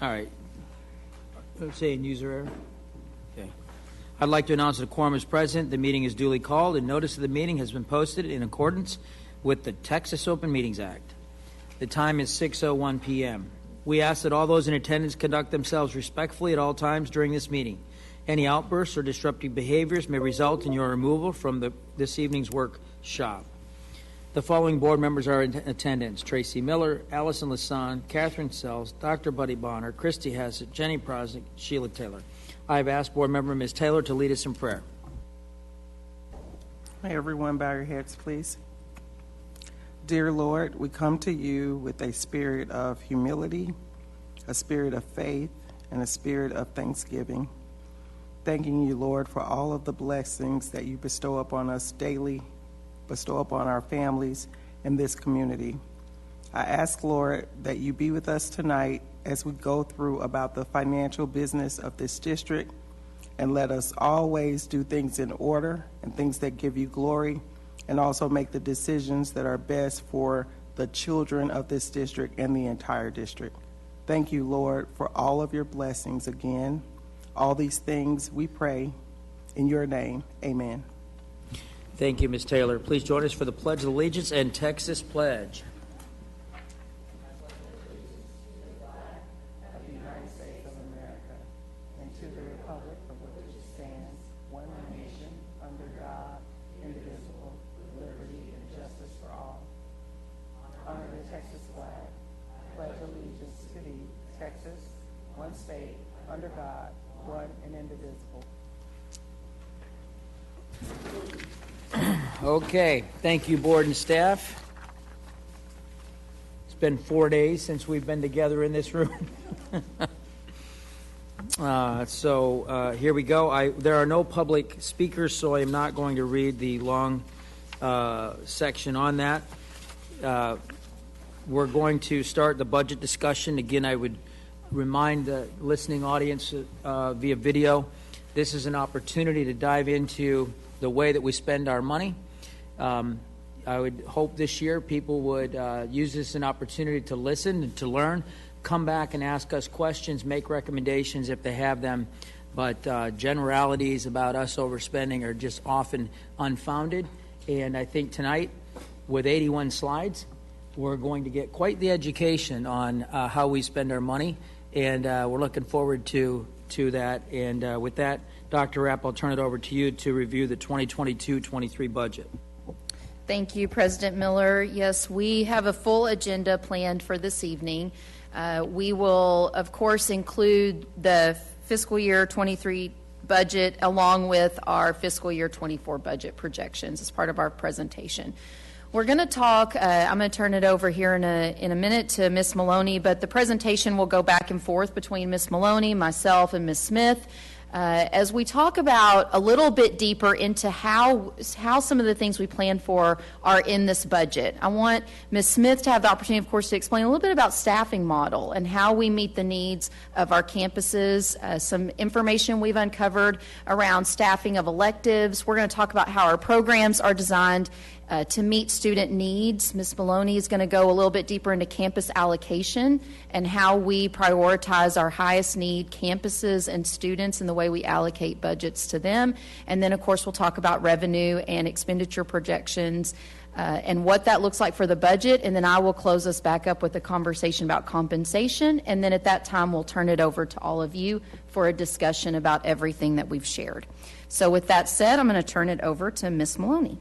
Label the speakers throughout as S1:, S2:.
S1: All right. Saying user error. Okay. I'd like to announce that a quorum is present. The meeting is duly called, and notice of the meeting has been posted in accordance with the Texas Open Meetings Act. The time is 6:01 p.m. We ask that all those in attendance conduct themselves respectfully at all times during this meeting. Any outbursts or disruptive behaviors may result in your removal from this evening's workshop. The following board members are in attendance: Tracy Miller, Allison Lasan, Catherine Sells, Dr. Buddy Bonner, Christy Hassett, Jenny Prosnick, Sheila Taylor. I have asked board member Ms. Taylor to lead us in prayer.
S2: May everyone bow your heads, please. Dear Lord, we come to you with a spirit of humility, a spirit of faith, and a spirit of thanksgiving. Thanking you, Lord, for all of the blessings that you bestow upon us daily, bestow upon our families and this community. I ask, Lord, that you be with us tonight as we go through about the financial business of this district, and let us always do things in order and things that give you glory, and also make the decisions that are best for the children of this district and the entire district. Thank you, Lord, for all of your blessings again. All these things we pray in your name. Amen.
S1: Thank you, Ms. Taylor. Please join us for the Pledge of Allegiance and Texas Pledge.
S2: State, under God, one and indivisible.
S1: Okay, thank you, board and staff. It's been 4 days since we've been together in this room. So here we go. There are no public speakers, so I am not going to read the long section on that. We're going to start the budget discussion. Again, I would remind the listening audience via video, this is an opportunity to dive into the way that we spend our money. I would hope this year people would use this as an opportunity to listen and to learn, come back and ask us questions, make recommendations if they have them, but generalities about us overspending are just often unfounded. And I think tonight, with 81 slides, we're going to get quite the education on how we spend our money. And we're looking forward to that. And with that, Dr. Rapp, I'll turn it over to you to review the 2022-23 budget.
S3: Thank you, President Miller. Yes, we have a full agenda planned for this evening. We will, of course, include the fiscal year 23 budget along with our fiscal year 24 budget projections as part of our presentation. We're going to talk, I'm going to turn it over here in a minute to Ms. Maloney, but the presentation will go back and forth between Ms. Maloney, myself, and Ms. Smith as we talk about a little bit deeper into how some of the things we plan for are in this budget. I want Ms. Smith to have the opportunity, of course, to explain a little bit about staffing model and how we meet the needs of our campuses, some information we've uncovered around staffing of electives. We're going to talk about how our programs are designed to meet student needs. Ms. Maloney is going to go a little bit deeper into campus allocation and how we prioritize our highest need campuses and students in the way we allocate budgets to them. And then, of course, we'll talk about revenue and expenditure projections and what that looks like for the budget. And then I will close us back up with a conversation about compensation. And then at that time, we'll turn it over to all of you for a discussion about everything that we've shared. So with that said, I'm going to turn it over to Ms. Maloney.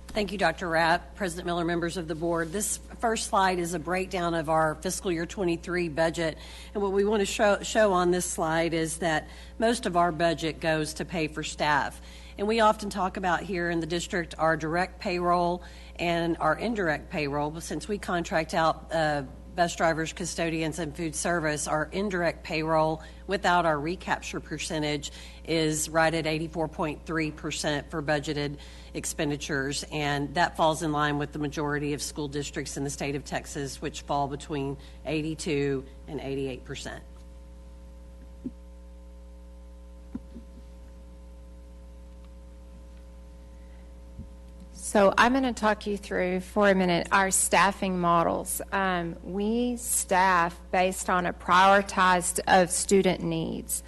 S4: Thank you, Dr. Rapp, President Miller, members of the board. This first slide is a breakdown of our fiscal year 23 budget. And what we want to show on this slide is that most of our budget goes to pay for staff. And we often talk about here in the district our direct payroll and our indirect payroll. But since we contract out bus drivers, custodians, and food service, our indirect payroll without our recapture percentage is right at 84.3% for budgeted expenditures, and that falls in line with the majority of school districts in the state of Texas, which fall between 82 and 88%.
S5: So I'm going to talk you through for a minute our staffing models. We staff based on a prioritized of student needs.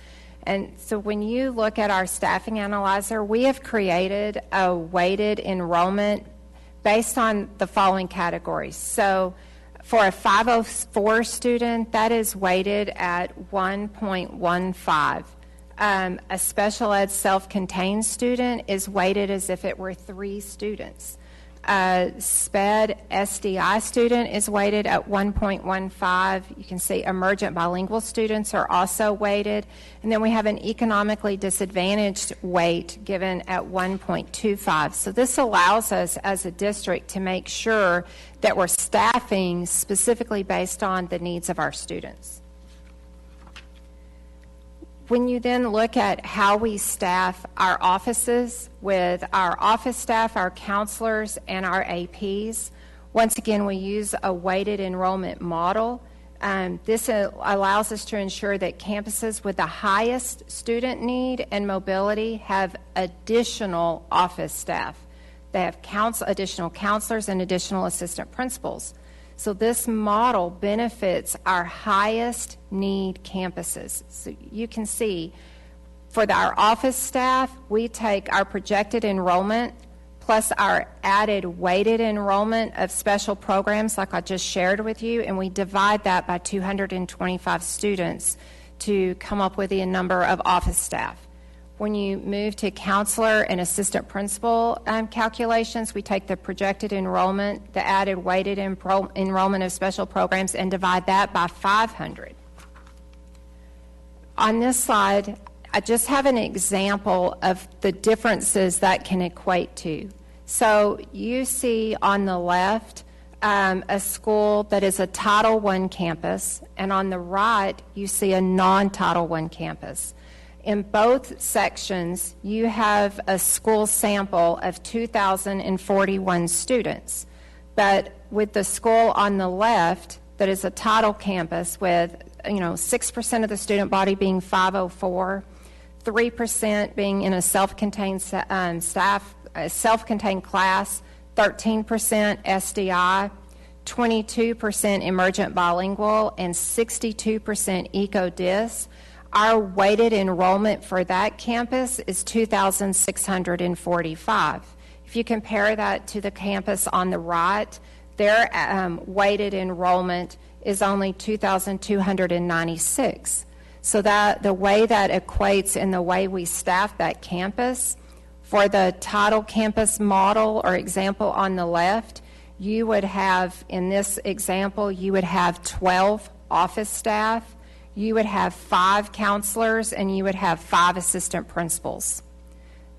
S5: And so when you look at our staffing analyzer, we have created a weighted enrollment based on the following categories. So for a 504 student, that is weighted at 1.15. A special ed self-contained student is weighted as if it were 3 students. A SPED SDI student is weighted at 1.15. You can see emergent bilingual students are also weighted. And then we have an economically disadvantaged weight given at 1.25. So this allows us as a district to make sure that we're staffing specifically based on the needs of our students. When you then look at how we staff our offices with our office staff, our counselors, and our APs, once again, we use a weighted enrollment model. This allows us to ensure that campuses with the highest student need and mobility have additional office staff. They have additional counselors and additional assistant principals. So this model benefits our highest need campuses. So you can see for our office staff, we take our projected enrollment plus our added weighted enrollment of special programs like I just shared with you, and we divide that by 225 students to come up with the number of office staff. When you move to counselor and assistant principal calculations, we take the projected enrollment, the added weighted enrollment of special programs, and divide that by 500. On this slide, I just have an example of the differences that can equate to. So you see on the left a school that is a Title I campus, and on the right you see a non-Title I campus. In both sections, you have a school sample of 2,041 students. But with the school on the left, that is a title campus with 6% of the student body being 504, 3% being in a self-contained self-contained class, 13% SDI, 22% emergent bilingual, and 62% eco-dis. Our weighted enrollment for that campus is 2,645. If you compare that to the campus on the right, their weighted enrollment is only 2,296. So that the way that equates in the way we staff that campus, for the title campus model or example on the left, you would have, in this example, you would have 12 office staff, you would have 5 counselors, and you would have 5 assistant principals.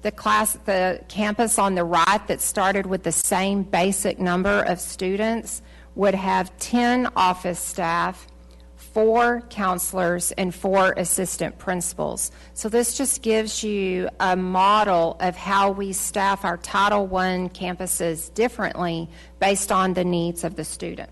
S5: The campus on the right that started with the same basic number of students would have 10 office staff, 4 counselors, and 4 assistant principals. So this just gives you a model of how we staff our Title I campuses differently based on the needs of the student.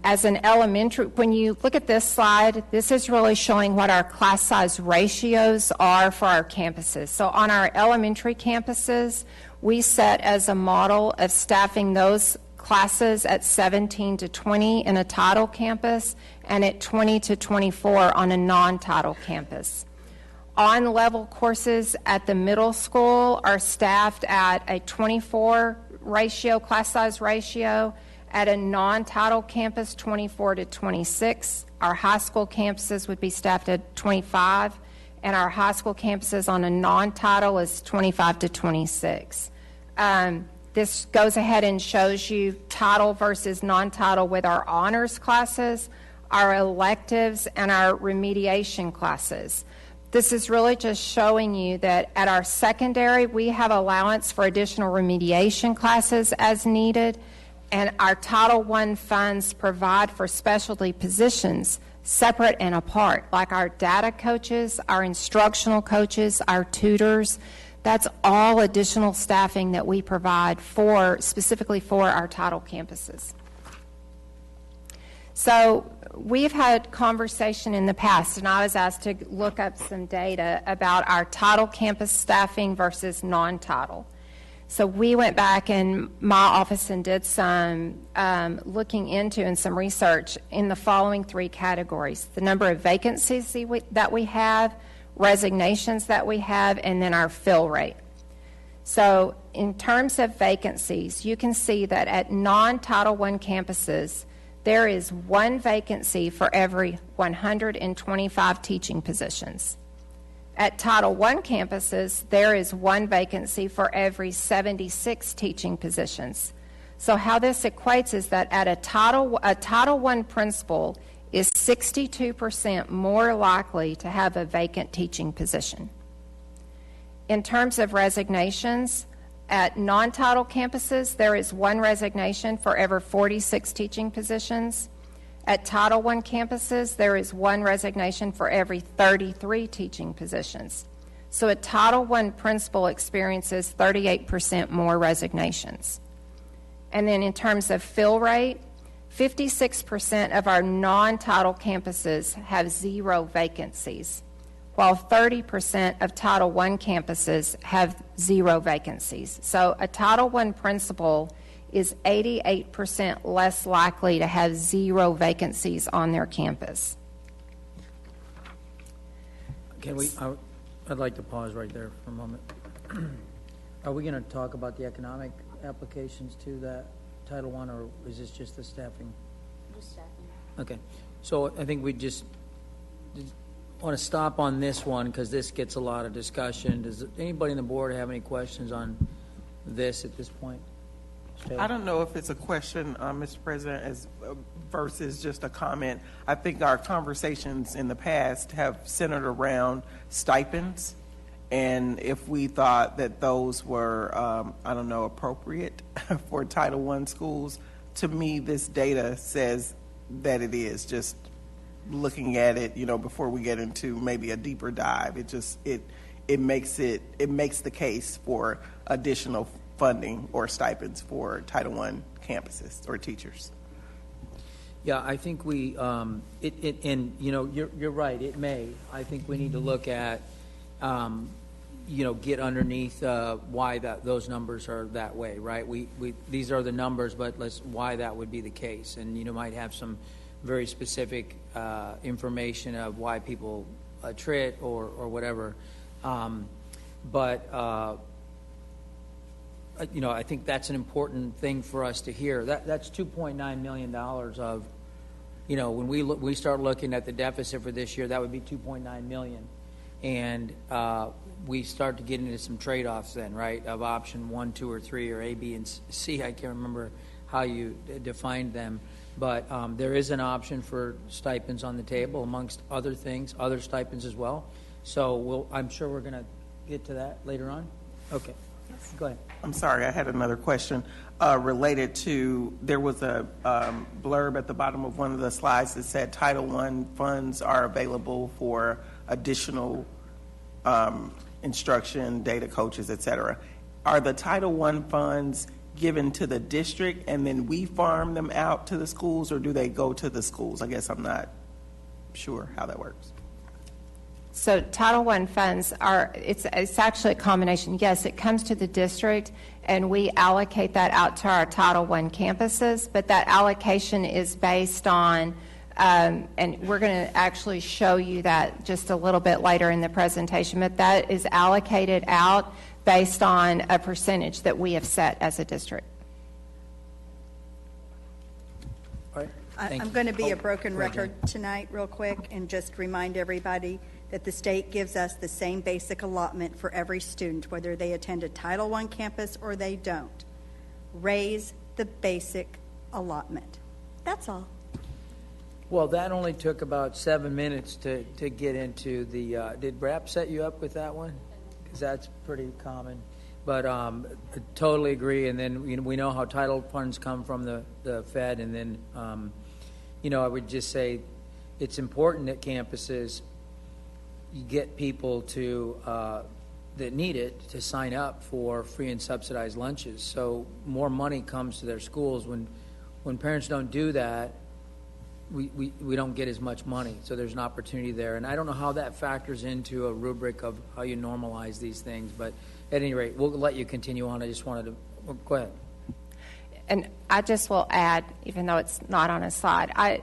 S5: As an elementary, when you look at this slide, this is really showing what our class size ratios are for our campuses. So on our elementary campuses, we set as a model of staffing those classes at 17 to 20 in a title campus and at 20 to 24 on a non-title campus. On-level courses at the middle school are staffed at a 24 ratio, class size ratio. At a non-title campus, 24 to 26. Our high school campuses would be staffed at 25, and our high school campuses on a non-title is 25 to 26. This goes ahead and shows you title versus non-title with our honors classes, our electives, and our remediation classes. This is really just showing you that at our secondary, we have allowance for additional remediation classes as needed, and our Title I funds provide for specialty positions separate and apart, like our data coaches, our instructional coaches, our tutors. That's all additional staffing that we provide for, specifically for our title campuses. So we've had conversation in the past, and I was asked to look up some data about our title campus staffing versus non-title. So we went back in my office and did some looking into and some research in the following three categories: the number of vacancies that we have, resignations that we have, and then our fill rate. So in terms of vacancies, you can see that at non-Title I campuses, there is one vacancy for every 125 teaching positions. At Title I campuses, there is one vacancy for every 76 teaching positions. So how this equates is that at a Title I principal is 62% more likely to have a vacant teaching position. In terms of resignations, at non-title campuses, there is one resignation for every 46 teaching positions. At Title I campuses, there is one resignation for every 33 teaching positions. So a Title I principal experiences 38% more resignations. And then in terms of fill rate, 56% of our non-title campuses have 0 vacancies, while 30% of Title I campuses have 0 vacancies. So a Title I principal is 88% less likely to have 0 vacancies on their campus.
S1: I'd like to pause right there for a moment. Are we going to talk about the economic applications to that Title I, or is this just the staffing?
S3: Just staffing.
S1: Okay. So I think we just want to stop on this one because this gets a lot of discussion. Does anybody on the board have any questions on this at this point?
S2: I don't know if it's a question, Mr. President, versus just a comment. I think our conversations in the past have centered around stipends, and if we thought that those were, appropriate for Title I schools. To me, this data says that it is. Just looking at it, before we get into maybe a deeper dive, it makes the case for additional funding or stipends for Title I campuses or teachers.
S1: Yeah, I think we, you're right, it may. I think we need to look at, get underneath why those numbers are that way, right? These are the numbers, but why that would be the case. And, might have some very specific information of why people trit or whatever. I think that's an important thing for us to hear. That's $2.9 million of, when we start looking at the deficit for this year, that would be $2.9 million. And we start to get into some trade-offs then, right, of option 1, 2, or 3, or A, B, and C. I can't remember how you defined them. But there is an option for stipends on the table, amongst other things, other stipends as well. So I'm sure we're going to get to that later on. Okay. Yes. Go ahead.
S2: I'm sorry, I had another question related to, there was a blurb at the bottom of one of the slides that said Title I funds are available for additional instruction, data coaches, et cetera. Are the Title I funds given to the district and then we farm them out to the schools, or do they go to the schools? I guess I'm not sure how that works.
S5: So Title I funds it's actually a combination. Yes, it comes to the district, and we allocate that out to our Title I campuses, but that allocation is based on, and we're going to actually show you that just a little bit later in the presentation, but that is allocated out based on a percentage that we have set as a district.
S1: All right.
S6: I'm going to be a broken record tonight real quick and just remind everybody that the state gives us the same basic allotment for every student, whether they attend a Title I campus or they don't. Raise the basic allotment. That's all.
S1: Well, that only took about 7 minutes to get into the, did RAP set you up with that one? Because that's pretty common. But I totally agree. And then we know how title funds come from the Fed. And then, I would just say it's important that campuses, you get people to that need it to sign up for free and subsidized lunches. So more money comes to their schools. When parents don't do that, we don't get as much money, so there's an opportunity there. And I don't know how that factors into a rubric of how you normalize these things, but at any rate, we'll let you continue on. I just wanted to, well, go ahead.
S5: And I just will add, even though it's not on a slide,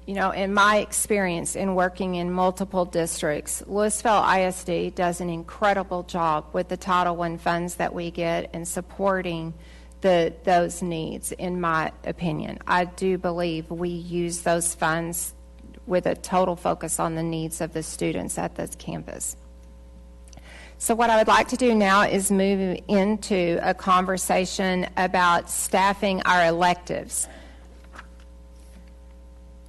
S5: in my experience in working in multiple districts, Lewisville ISD does an incredible job with the Title I funds that we get and supporting those needs, in my opinion. I do believe we use those funds with a total focus on the needs of the students at this campus. So what I would like to do now is move into a conversation about staffing our electives.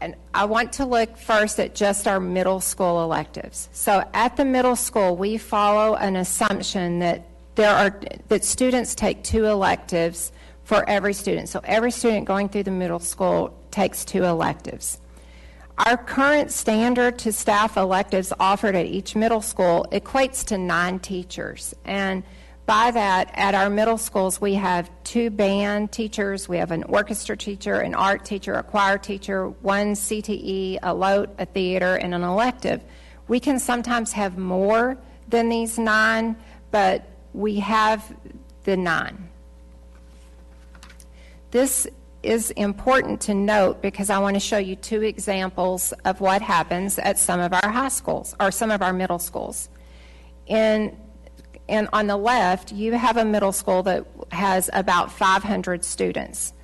S5: And I want to look first at just our middle school electives. So at the middle school, we follow an assumption that that students take 2 electives for every student. So every student going through the middle school takes 2 electives. Our current standard to staff electives offered at each middle school equates to 9 teachers. And by that, at our middle schools, we have 2 band teachers, we have an orchestra teacher, an art teacher, a choir teacher, 1 CTE, a LOT, a theater, and an elective. We can sometimes have more than these 9, but we have the 9. This is important to note because I want to show you 2 examples of what happens at some of our high schools or some of our middle schools. And on the left, you have a middle school that has about 500 students.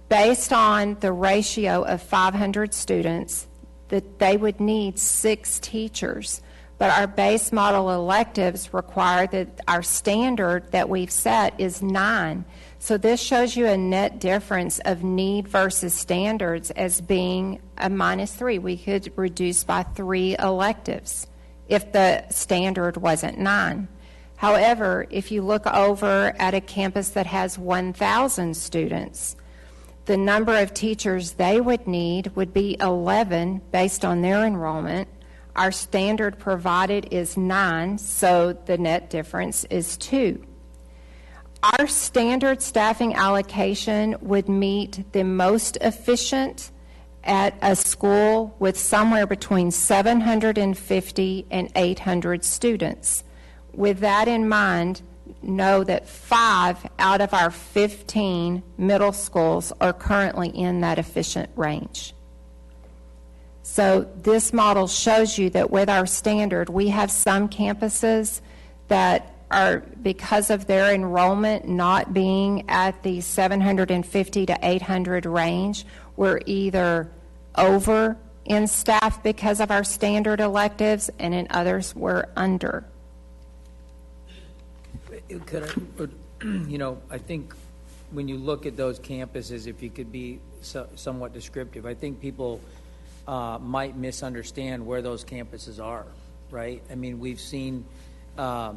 S5: Based on the ratio of 500 students, that they would need 6 teachers. But our base model electives require that our standard that we've set is 9. So this shows you a net difference of need versus standards as being a -3. We could reduce by 3 electives if the standard wasn't 9. However, if you look over at a campus that has 1,000 students, the number of teachers they would need would be 11 based on their enrollment. Our standard provided is 9, so the net difference is 2. Our standard staffing allocation would meet the most efficient at a school with somewhere between 750 and 800 students. With that in mind, know that 5 out of our 15 middle schools are currently in that efficient range. So this model shows you that with our standard, we have some campuses that are, because of their enrollment not being at the 750 to 800 range, we're either over in staff because of our standard electives, and in others we're under.
S1: I think when you look at those campuses, if you could be somewhat descriptive, I think people might misunderstand where those campuses are, right? I mean, we've seen, a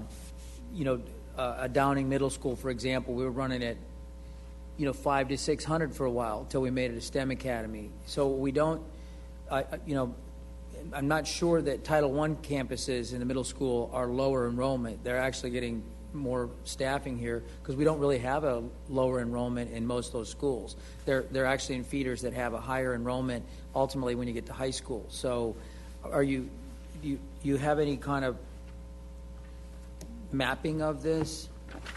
S1: Downing Middle School, for example, we were running at, 500 to 600 for a while until we made it a STEM academy. So we don't, I'm not sure that Title I campuses in the middle school are lower enrollment. They're actually getting more staffing here because we don't really have a lower enrollment in most of those schools. They're actually in feeders that have a higher enrollment ultimately when you get to high school. So do you have any kind of mapping of this?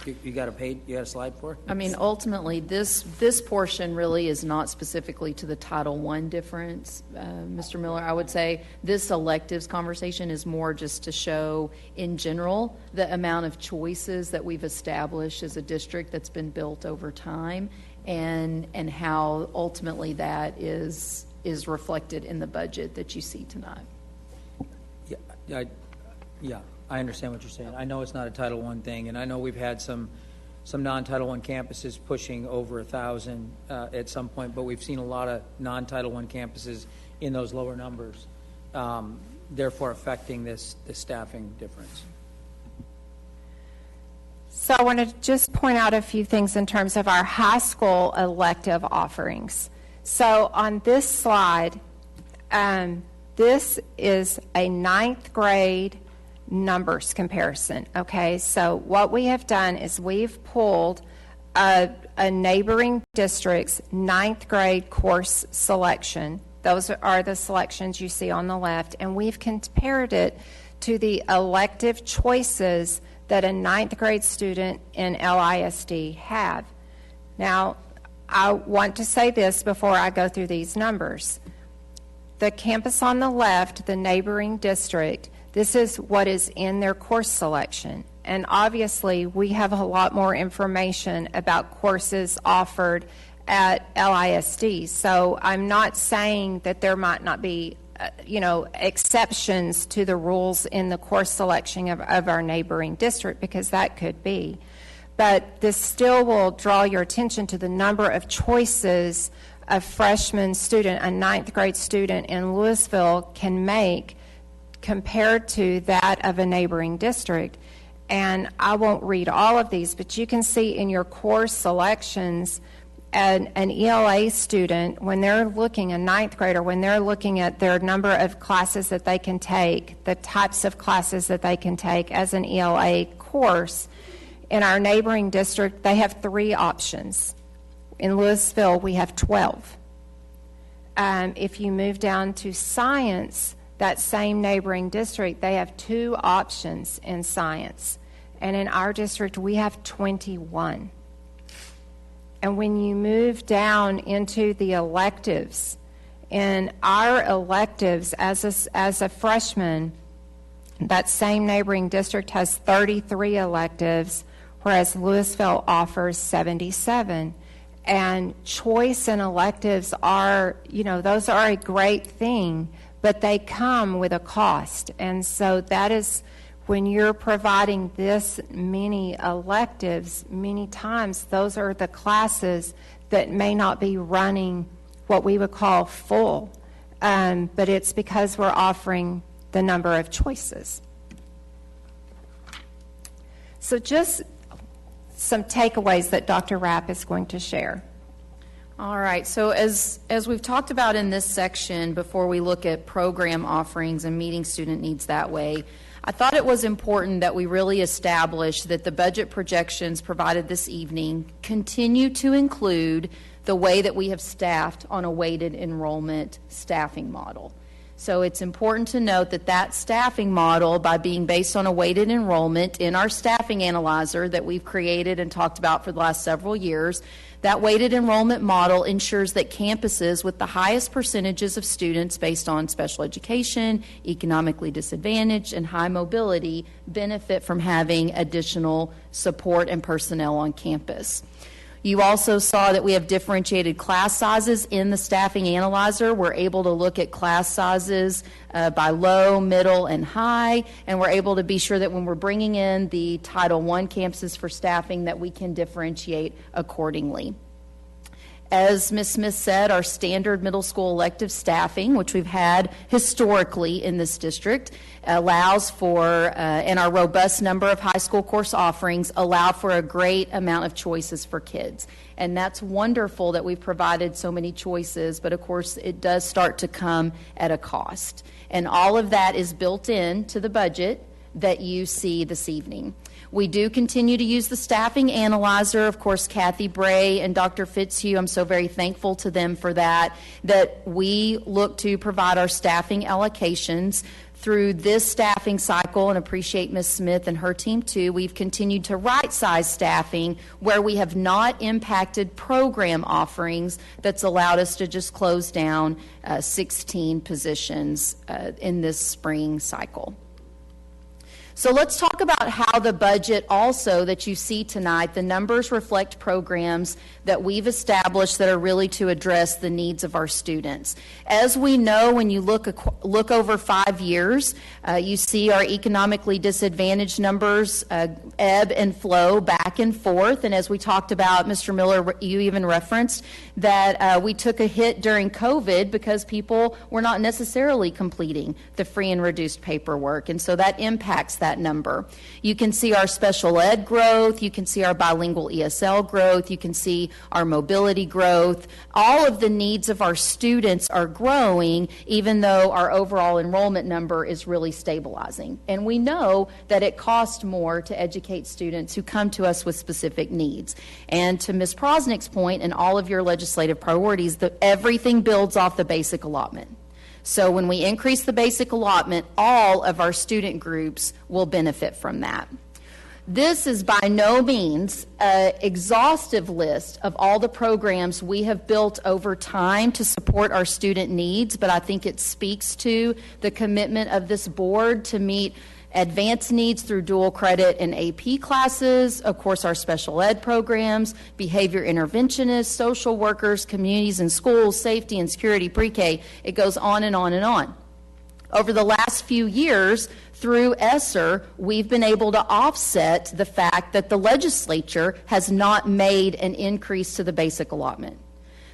S1: You got a slide for it?
S3: I mean, ultimately, this portion really is not specifically to the Title I difference, Mr. Miller. I would say this electives conversation is more just to show, in general, the amount of choices that we've established as a district that's been built over time, and how ultimately that is reflected in the budget that you see tonight.
S1: Yeah. I understand what you're saying. I know it's not a Title I thing, and I know we've had some non-Title I campuses pushing over 1,000 at some point, but we've seen a lot of non-Title I campuses in those lower numbers, therefore affecting the staffing difference.
S5: So I want to just point out a few things in terms of our high school elective offerings. So on this slide, this is a 9th grade numbers comparison, okay? So what we have done is we've pulled a neighboring district's 9th grade course selection, Those are the selections you see on the left, and we've compared it to the elective choices that a ninth grade student in LISD have. Now, I want to say this before I go through these numbers. The campus on the left, the neighboring district, this is what is in their course selection. And obviously, we have a lot more information about courses offered at LISD. So I'm not saying that there might not be, exceptions to the rules in the course selection of our neighboring district, because that could be. But this still will draw your attention to the number of choices a freshman student, a ninth grade student in Lewisville can make compared to that of a neighboring district. And I won't read all of these, but you can see in your course selections an ELA student, when they're looking, a ninth grader, when they're looking at their number of classes that they can take, the types of classes that they can take as an ELA course, in our neighboring district, they have 3 options. In Lewisville, we have 12. If you move down to science, that same neighboring district, they have 2 options in science. And in our district, we have 21. And when you move down into the electives, in our electives, as a freshman, that same neighboring district has 33 electives, whereas Lewisville offers 77. And choice and electives are, those are a great thing, but they come with a cost. And so that is, when you're providing this many electives, many times those are the classes that may not be running what we would call full. But it's because we're offering the number of choices. So just some takeaways that Dr. Rapp is going to share.
S3: All right, so as we've talked about in this section, before we look at program offerings and meeting student needs that way, I thought it was important that we really establish that the budget projections provided this evening continue to include the way that we have staffed on a weighted enrollment staffing model. So it's important to note that that staffing model, by being based on a weighted enrollment in our staffing analyzer that we've created and talked about for the last several years, that weighted enrollment model ensures that campuses with the highest percentages of students based on special education, economically disadvantaged, and high mobility benefit from having additional support and personnel on campus. You also saw that we have differentiated class sizes in the staffing analyzer. We're able to look at class sizes by low, middle, and high, and we're able to be sure that when we're bringing in the Title I campuses for staffing that we can differentiate accordingly. As Ms. Smith said, our standard middle school elective staffing, which we've had historically in this district, allows for, and our robust number of high school course offerings allow for a great amount of choices for kids. And that's wonderful that we've provided so many choices, but of course it does start to come at a cost. And all of that is built into the budget that you see this evening. We do continue to use the staffing analyzer. Of course, Kathy Bray and Dr. Fitzhugh, I'm so very thankful to them for that we look to provide our staffing allocations through this staffing cycle, and appreciate Ms. Smith and her team too. We've continued to right-size staffing where we have not impacted program offerings that's allowed us to just close down 16 positions in this spring cycle. So let's talk about how the budget also that you see tonight, the numbers reflect programs that we've established that are really to address the needs of our students. As we know, when you look over 5 years, you see our economically disadvantaged numbers ebb and flow back and forth. And as we talked about, Mr. Miller, you even referenced that we took a hit during COVID because people were not necessarily completing the free and reduced paperwork. And so that impacts that number. You can see our special ed growth, you can see our bilingual ESL growth, you can see our mobility growth. All of the needs of our students are growing, even though our overall enrollment number is really stabilizing. And we know that it costs more to educate students who come to us with specific needs. And to Ms. Prosnick's point and all of your legislative priorities, everything builds off the basic allotment. So when we increase the basic allotment, all of our student groups will benefit from that. This is by no means an exhaustive list of all the programs we have built over time to support our student needs, but I think it speaks to the commitment of this board to meet advanced needs through dual credit and AP classes, of course our special ed programs, behavior interventionists, social workers, communities and schools, safety and security, pre-K. It goes on and on and on. Over the last few years, through ESSER, we've been able to offset the fact that the legislature has not made an increase to the basic allotment.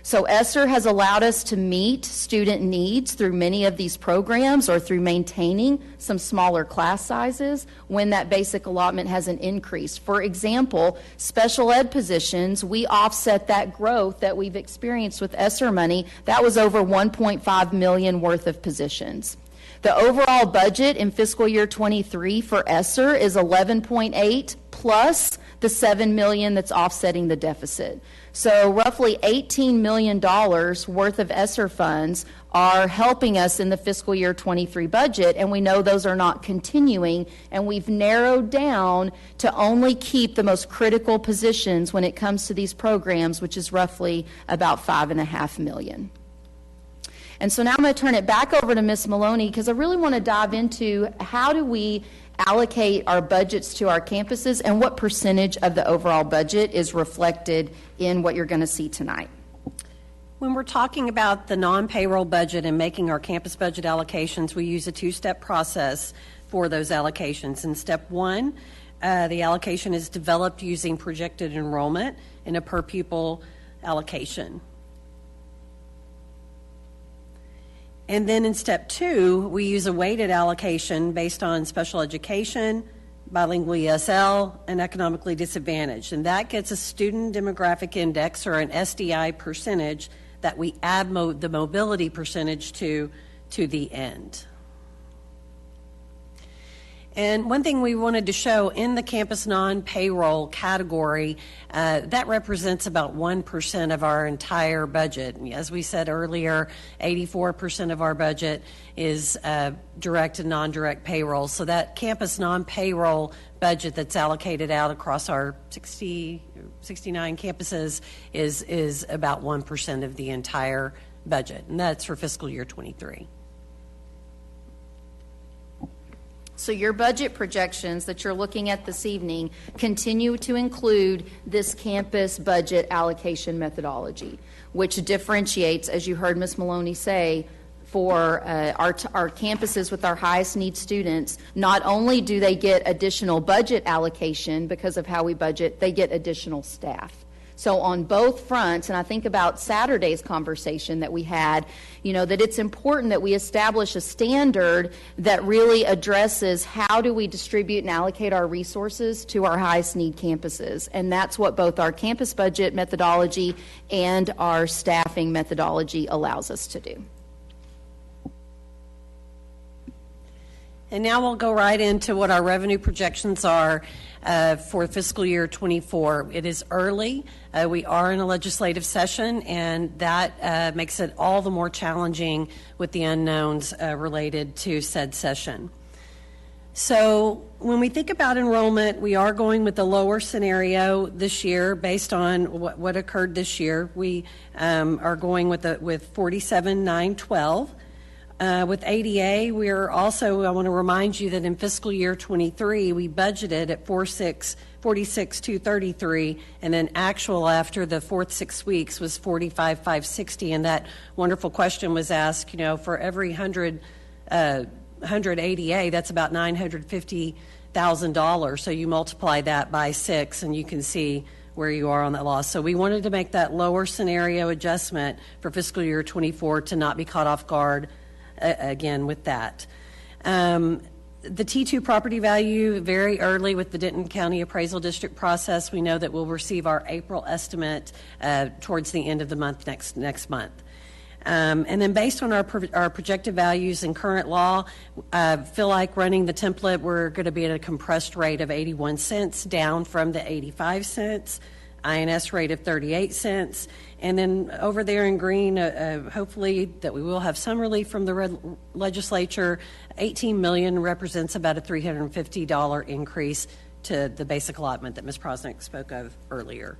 S3: So ESSER has allowed us to meet student needs through many of these programs or through maintaining some smaller class sizes when that basic allotment hasn't increased. For example, special ed positions, we offset that growth that we've experienced with ESSER money. That was over $1.5 million worth of positions. The overall budget in fiscal year 23 for ESSER is 11.8 plus the $7 million that's offsetting the deficit. So roughly $18 million worth of ESSER funds are helping us in the fiscal year 23 budget, and we know those are not continuing, and we've narrowed down to only keep the most critical positions when it comes to these programs, which is roughly about $5.5 million. And so now I'm going to turn it back over to Ms. Maloney because I really want to dive into how do we allocate our budgets to our campuses and what percentage of the overall budget is reflected in what you're going to see tonight.
S4: When we're talking about the non-payroll budget and making our campus budget allocations, we use a two-step process for those allocations. In step one, the allocation is developed using projected enrollment in a per-pupil allocation. And then in step two, we use a weighted allocation based on special education, bilingual ESL, and economically disadvantaged. And that gets a student demographic index, or an SDI percentage, that we add the mobility percentage to the end. And one thing we wanted to show in the campus non-payroll category, that represents about 1% of our entire budget. As we said earlier, 84% of our budget is direct and non-direct payroll. So that campus non-payroll budget that's allocated out across our 69 campuses is about 1% of the entire budget, and that's for fiscal year 23.
S3: So your budget projections that you're looking at this evening continue to include this campus budget allocation methodology, which differentiates, as you heard Ms. Maloney say, for our campuses with our highest need students. Not only do they get additional budget allocation because of how we budget, they get additional staff. So on both fronts, and I think about Saturday's conversation that we had, you know, that it's important that we establish a standard that really addresses how do we distribute and allocate our resources to our highest need campuses. And that's what both our campus budget methodology and our staffing methodology allows us to do.
S4: And now we'll go right into what our revenue projections are for fiscal year 24. It is early. We are in a legislative session, and that makes it all the more challenging with the unknowns related to said session. So when we think about enrollment, we are going with the lower scenario this year based on what occurred this year. We are going with 47,912. With ADA, we're also, I want to remind you that in fiscal year 23, we budgeted at 46,233, and then actual after the fourth 6 weeks was 45,560. And that wonderful question was asked, you know, for every 100 ADA, that's about $950,000. So you multiply that by 6, and you can see where you are on that loss. So we wanted to make that lower scenario adjustment for fiscal year 24 to not be caught off guard again with that. The T2 property value, very early with the Denton County Appraisal District process, we know that we'll receive our April estimate towards the end of the month next month. And then based on our projected values and current law, I feel like running the template, we're going to be at a compressed rate of 81 cents, down from the 85 cents, INS rate of 38 cents. And then over there in green, hopefully that we will have some relief from the legislature. $18 million represents about a $350 increase to the basic allotment that Ms. Prosnick spoke of earlier.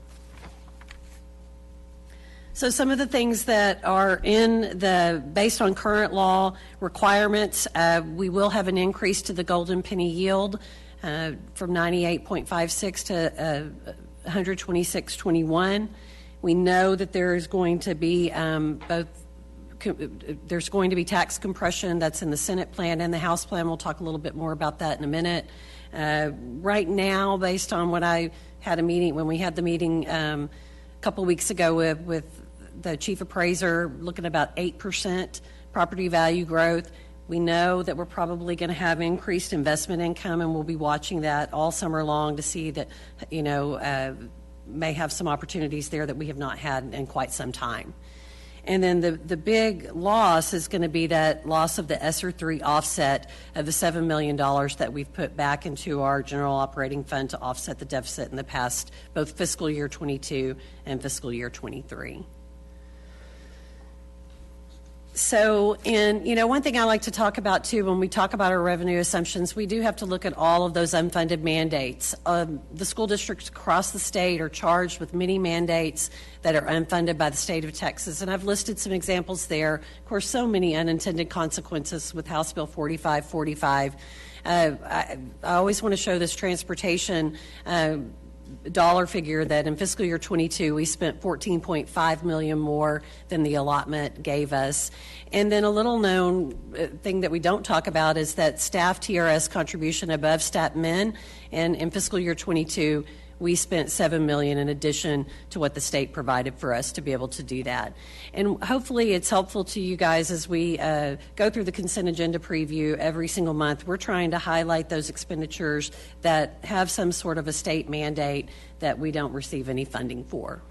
S4: So some of the things that are based on current law requirements, we will have an increase to the golden penny yield from 98.56 to 126.21. We know that there is going to be there's going to be tax compression that's in the Senate plan and the House plan. We'll talk a little bit more about that in a minute. Right now, based on what I had when we had the meeting a couple weeks ago with the chief appraiser, looking at about 8% property value growth. We know that we're probably going to have increased investment income, and we'll be watching that all summer long to see that, may have some opportunities there that we have not had in quite some time. And then the big loss is going to be that loss of the ESSER 3 offset of the $7 million that we've put back into our general operating fund to offset the deficit in the past, both fiscal year 22 and fiscal year 23. So, one thing I like to talk about, too, when we talk about our revenue assumptions, we do have to look at all of those unfunded mandates. The school districts across the state are charged with many mandates that are unfunded by the state of Texas, and I've listed some examples there. Of course, so many unintended consequences with House Bill 4545. I always want to show this transportation dollar figure that in fiscal year 22 we spent $14.5 million more than the allotment gave us. And then a little known thing that we don't talk about is that staff TRS contribution above stat min, and in fiscal year 22 we spent $7 million in addition to what the state provided for us to be able to do that. And hopefully it's helpful to you guys as we go through the consent agenda preview every single month. We're trying to highlight those expenditures that have some sort of a state mandate that we don't receive any funding for.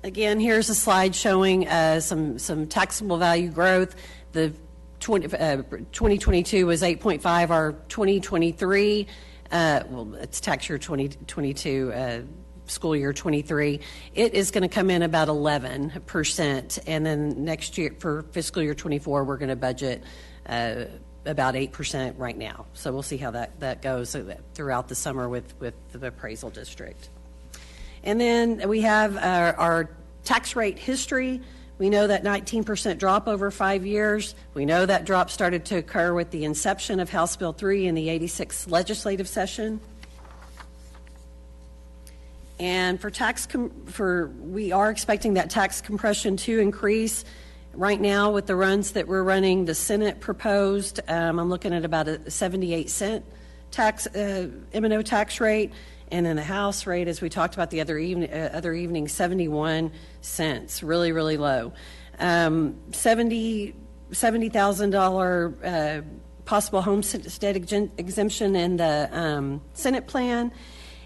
S4: Again, here's a slide showing some taxable value growth. The 2022 was 8.5. Our 2023, it's tax year 2022, school year 23, it is going to come in about 11%. And then next year, for fiscal year 24, we're going to budget about 8% right now. So we'll see how that goes throughout the summer with the appraisal district. And then we have our tax rate history. We know that 19% drop over 5 years. We know that drop started to occur with the inception of House Bill 3 in the 86th legislative session. And we are expecting that tax compression to increase. Right now, with the runs that we're running, the Senate proposed, I'm looking at about a 78-cent M&O tax rate. And then the House rate, as we talked about the other evening, 71 cents, really, really low. $70,000 possible homestead exemption in the Senate plan.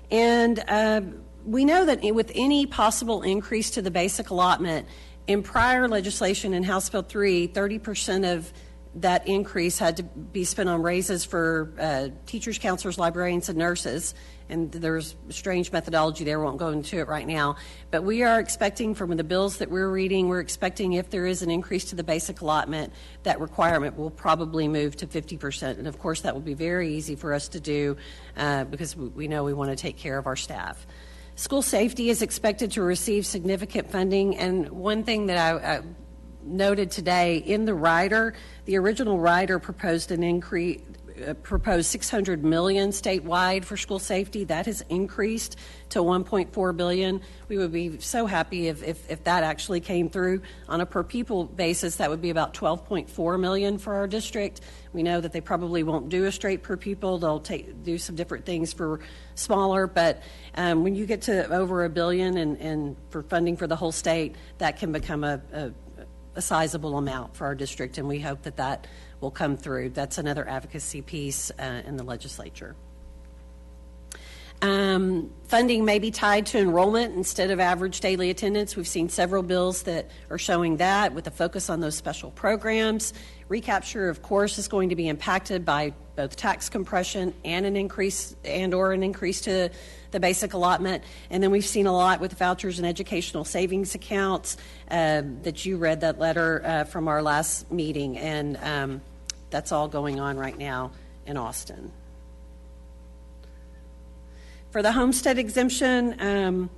S4: And we know that with any possible increase to the basic allotment, in prior legislation in House Bill 3, 30% of that increase had to be spent on raises for teachers, counselors, librarians, and nurses. And there's strange methodology there. We won't go into it right now. But we are expecting from the bills that we're reading, we're expecting if there is an increase to the basic allotment, that requirement will probably move to 50%. And of course, that will be very easy for us to do because we know we want to take care of our staff. School safety is expected to receive significant funding. And one thing that I noted today in the rider, the original rider proposed an increase, proposed $600 million statewide for school safety. That has increased to $1.4 billion. We would be so happy if that actually came through. On a per pupil basis, that would be about $12.4 million for our district. We know that they probably won't do a straight per pupil. They'll do some different things for smaller, but when you get to over $1 billion and for funding for the whole state, that can become a a sizable amount for our district, and we hope that that will come through. That's another advocacy piece in the legislature. Funding may be tied to enrollment instead of average daily attendance. We've seen several bills that are showing that, with a focus on those special programs. Recapture, of course, is going to be impacted by both tax compression and an increase to the basic allotment. And then we've seen a lot with vouchers and educational savings accounts that you read that letter from our last meeting, and that's all going on right now in Austin. For the homestead exemption,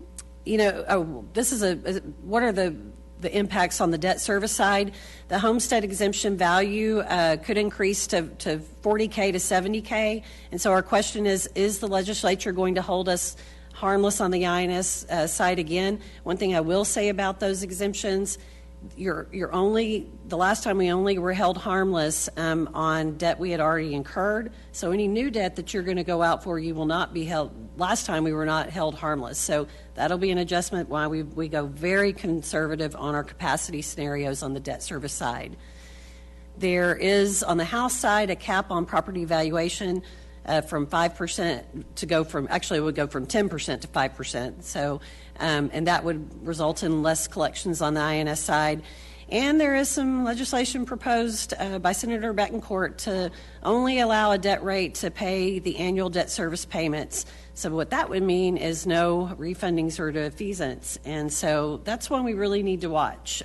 S4: this is what are the impacts on the debt service side? The homestead exemption value could increase to $40K to $70K, and so our question is the legislature going to hold us harmless on the INS side again? One thing I will say about those exemptions, the last time we only were held harmless on debt we had already incurred. So any new debt that you're going to go out for, you will not be held. Last time we were not held harmless. So that'll be an adjustment why we go very conservative on our capacity scenarios on the debt service side. There is, on the House side, a cap on property valuation from 5% to go from, actually it would go from 10% to 5%. So, and that would result in less collections on the INS side. And there is some legislation proposed by Senator Betancourt to only allow a debt rate to pay the annual debt service payments. So what that would mean is no refundings or defeasance. And so that's one we really need to watch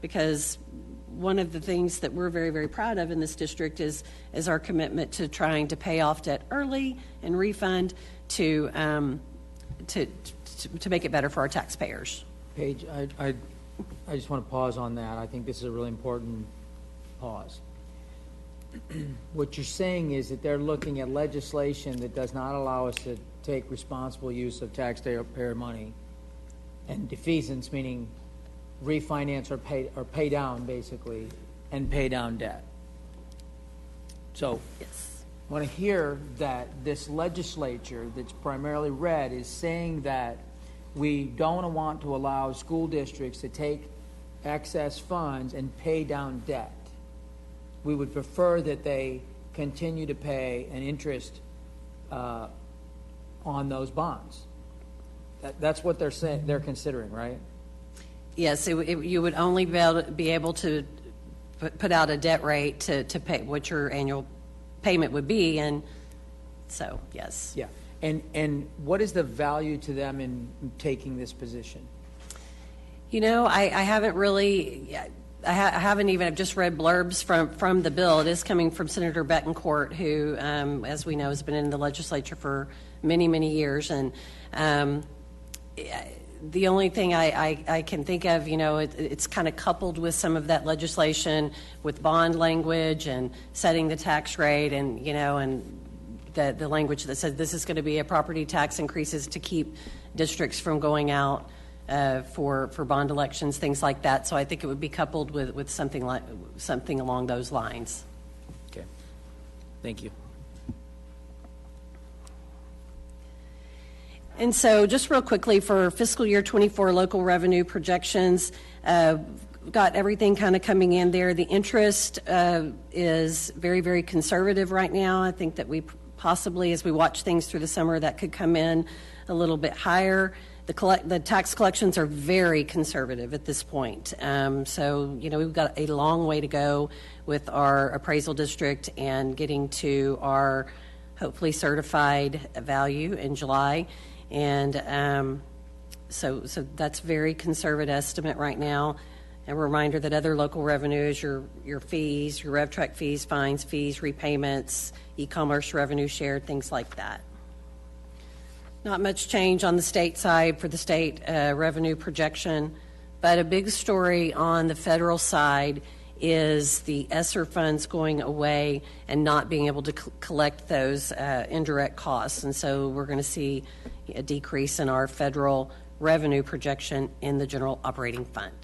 S4: because one of the things that we're very, very proud of in this district is our commitment to trying to pay off debt early and refund to make it better for our taxpayers.
S1: Paige, I just want to pause on that. I think this is a really important pause. What you're saying is that they're looking at legislation that does not allow us to take responsible use of taxpayer money, and defeasance, meaning refinance or pay down, basically, and pay down debt. So
S4: Yes.
S1: I want to hear that this legislature that's primarily red is saying that we don't want to allow school districts to take excess funds and pay down debt. We would prefer that they continue to pay an interest on those bonds. That's what they're saying. They're considering, right?
S4: Yes, you would only be able to put out a debt rate to pay what your annual payment would be, and so yes.
S1: Yeah. And what is the value to them in taking this position?
S4: I haven't really. I haven't even. I've just read blurbs from the bill. It is coming from Senator Betancourt, who, as we know, has been in the legislature for many, many years. And the only thing I can think of, it's kind of coupled with some of that legislation with bond language and setting the tax rate, and the language that says this is going to be a property tax increases to keep districts from going out for bond elections, things like that. So I think it would be coupled with something along those lines.
S1: Okay. Thank you.
S4: And so just real quickly for fiscal year 24 local revenue projections, got everything kind of coming in there. The interest is very, very conservative right now. I think that we possibly, as we watch things through the summer, that could come in a little bit higher. The tax collections are very conservative at this point. So, we've got a long way to go with our appraisal district and getting to our hopefully certified value in July. And so that's very conservative estimate right now. A reminder that other local revenues, your fees, your RevTrack fees, fines, fees, repayments, e-commerce revenue share, things like that. Not much change on the state side for the state revenue projection, but a big story on the federal side is the ESSER funds going away and not being able to collect those indirect costs. And so we're going to see a decrease in our federal revenue projection in the general operating fund.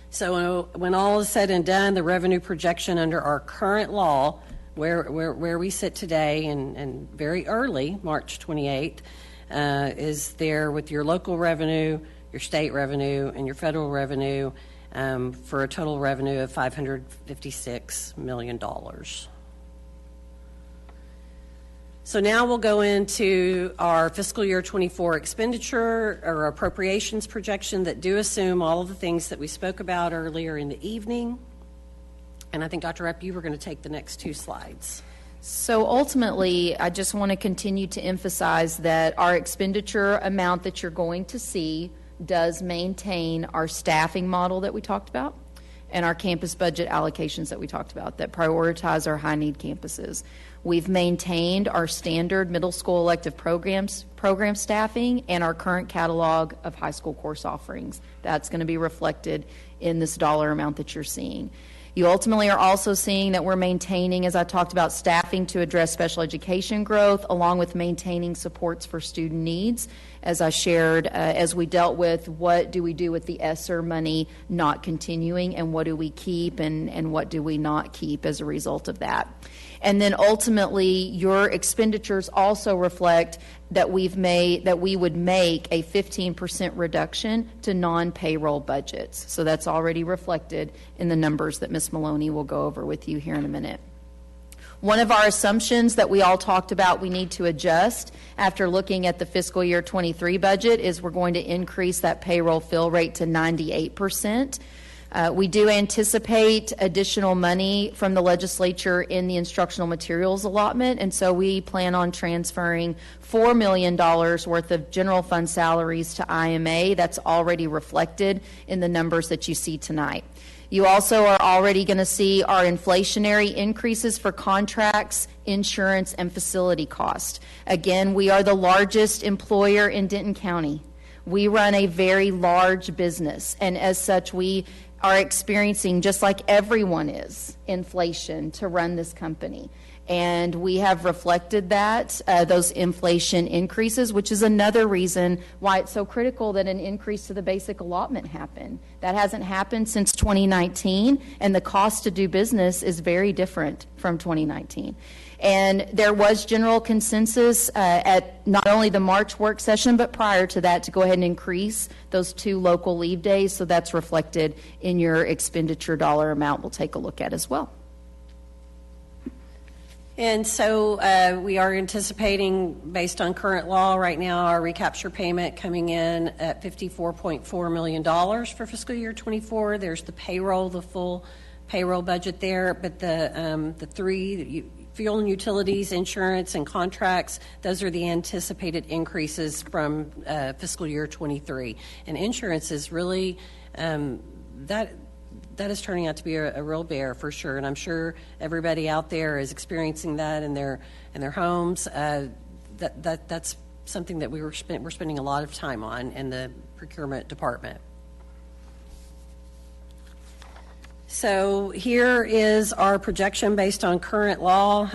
S4: So when all is said and done, the revenue projection under our current law, where we sit today and very early, March 28th, is there with your local revenue your state revenue, and your federal revenue, for a total revenue of $556 million. So now we'll go into our fiscal year 24 expenditure or appropriations projection that do assume all of the things that we spoke about earlier in the evening. And I think, Dr. Epp, you were going to take the next two slides.
S3: So ultimately, I just want to continue to emphasize that our expenditure amount that you're going to see does maintain our staffing model that we talked about and our campus budget allocations that we talked about that prioritize our high-need campuses. We've maintained our standard middle school elective program staffing and our current catalog of high school course offerings. That's going to be reflected in this dollar amount that you're seeing. You ultimately are also seeing that we're maintaining, as I talked about, staffing to address special education growth, along with maintaining supports for student needs. As I shared, as we dealt with what do we do with the ESSER money not continuing, and what do we keep and what do we not keep as a result of that. And then ultimately, your expenditures also reflect that we would make a 15% reduction to non-payroll budgets. So that's already reflected in the numbers that Ms. Maloney will go over with you here in a minute. One of our assumptions that we all talked about we need to adjust after looking at the fiscal year 23 budget is we're going to increase that payroll fill rate to 98%. We do anticipate additional money from the legislature in the instructional materials allotment, and so we plan on transferring $4 million worth of general fund salaries to IMA. That's already reflected in the numbers that you see tonight. You also are already going to see our inflationary increases for contracts, insurance, and facility cost. Again, we are the largest employer in Denton County. We run a very large business, and as such, we are experiencing, just like everyone is, inflation to run this company. And we have reflected that, those inflation increases, which is another reason why it's so critical that an increase to the basic allotment happen. That hasn't happened since 2019, and the cost to do business is very different from 2019. And there was general consensus at not only the March work session, but prior to that, to go ahead and increase those 2 local leave days. So that's reflected in your expenditure dollar amount we'll take a look at as well.
S4: And so we are anticipating, based on current law right now, our recapture payment coming in at $54.4 million for fiscal year 24. There's the payroll, the full payroll budget there, but the three, fuel and utilities, insurance, and contracts, those are the anticipated increases from fiscal year 23. And insurance is really, that is turning out to be a real bear for sure, and I'm sure everybody out there is experiencing that in their homes. That's something that we're spending a lot of time on in the procurement department. So here is our projection based on current law,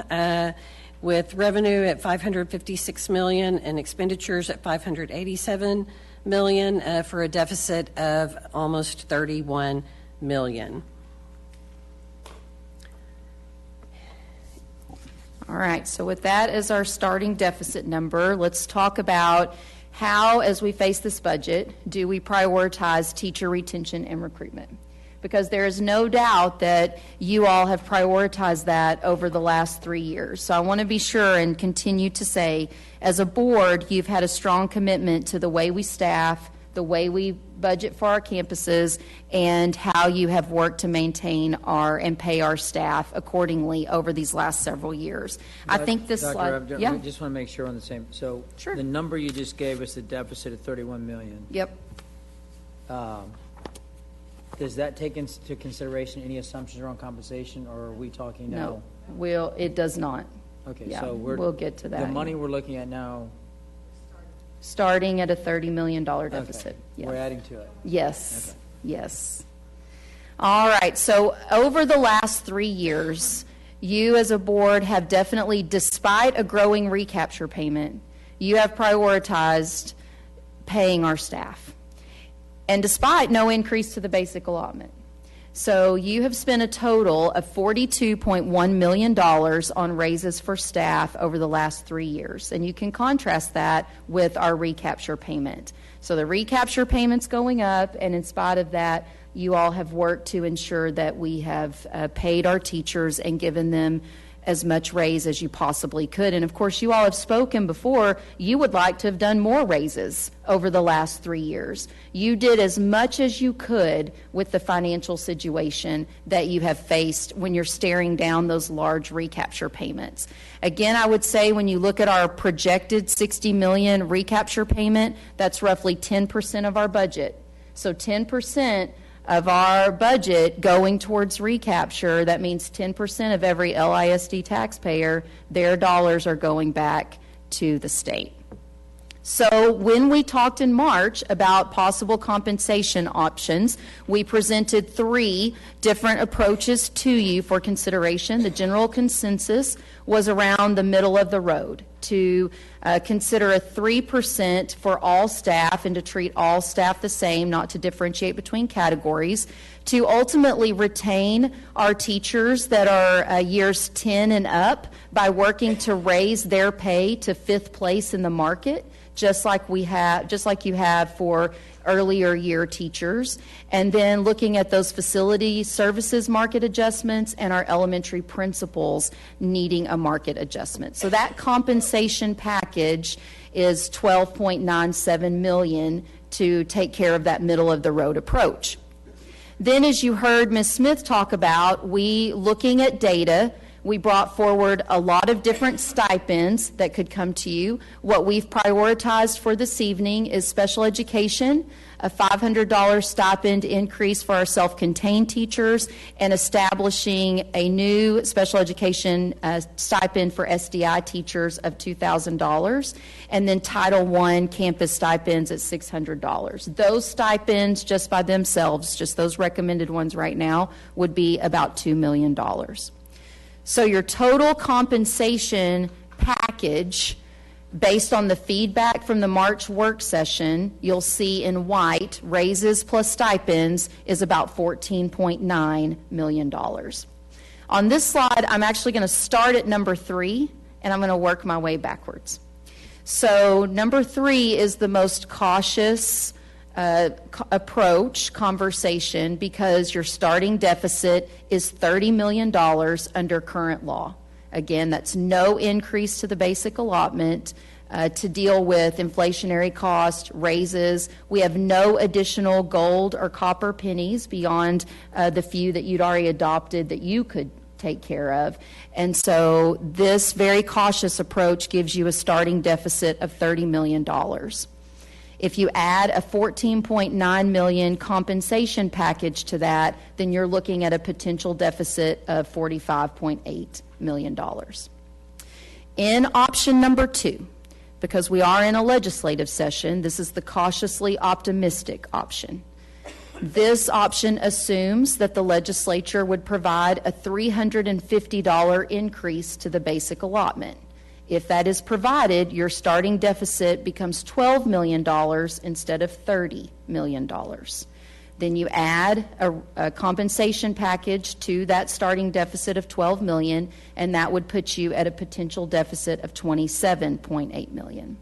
S4: with revenue at $556 million and expenditures at $587 million, for a deficit of almost $31 million.
S3: All right, so with that as our starting deficit number, let's talk about how, as we face this budget, do we prioritize teacher retention and recruitment? Because there is no doubt that you all have prioritized that over the last 3 years. So I want to be sure and continue to say, as a board, you've had a strong commitment to the way we staff, the way we budget for our campuses, and how you have worked to maintain and pay our staff accordingly over these last several years. I think this slide,
S1: Dr. I just want to make sure we're on the same. So
S3: Sure.
S1: The number you just gave us, the deficit of $31 million.
S3: Yep.
S1: Does that take into consideration any assumptions around compensation, or are we talking now?
S3: No, it does not.
S1: Okay,
S3: Yeah,
S1: so
S3: we'll get to that.
S1: The money we're looking at now.
S3: Starting at a $30 million deficit.
S1: Okay.
S3: Yeah.
S1: We're adding to it.
S3: Yes,
S1: Okay.
S3: yes. All right, so over the last 3 years, you as a board have definitely, despite a growing recapture payment, you have prioritized paying our staff, and despite no increase to the basic allotment. So you have spent a total of $42.1 million on raises for staff over the last 3 years. And you can contrast that with our recapture payment. So the recapture payment's going up, and in spite of that, you all have worked to ensure that we have paid our teachers and given them as much raise as you possibly could. And of course, you all have spoken before, you would like to have done more raises over the last 3 years. You did as much as you could with the financial situation that you have faced when you're staring down those large recapture payments. Again, I would say when you look at our projected $60 million recapture payment, that's roughly 10% of our budget. So 10% of our budget going towards recapture, that means 10% of every LISD taxpayer, their dollars are going back to the state. So when we talked in March about possible compensation options, we presented 3 different approaches to you for consideration. The general consensus was around the middle of the road, to consider a 3% for all staff and to treat all staff the same, not to differentiate between categories, to ultimately retain our teachers that are years 10 and up by working to raise their pay to 5th place in the market, just like you have for earlier year teachers, and then looking at those facility services market adjustments and our elementary principals needing a market adjustment. So that compensation package is $12.97 million to take care of that middle of the road approach. Then, as you heard Ms. Smith talk about, looking at data, we brought forward a lot of different stipends that could come to you. What we've prioritized for this evening is special education, a $500 stipend increase for our self-contained teachers, and establishing a new special education stipend for SDI teachers of $2,000, and then Title I campus stipends at $600. Those stipends just by themselves, just those recommended ones right now, would be about $2 million. So your total compensation package, based on the feedback from the March work session, you'll see in white, raises plus stipends, is about $14.9 million. On this slide, I'm actually going to start at number 3, and I'm going to work my way backwards. So number 3 is the most cautious conversation, because your starting deficit is $30 million under current law. Again, that's no increase to the basic allotment to deal with inflationary cost, raises. We have no additional gold or copper pennies beyond the few that you'd already adopted that you could take care of. And so this very cautious approach gives you a starting deficit of $30 million. If you add a $14.9 million compensation package to that, then you're looking at a potential deficit of $45.8 million. In option number 2, because we are in a legislative session, this is the cautiously optimistic option. This option assumes that the legislature would provide a $350 increase to the basic allotment. If that is provided, your starting deficit becomes $12 million instead of $30 million. Then you add a compensation package to that starting deficit of $12 million, and that would put you at a potential deficit of $27.8 million.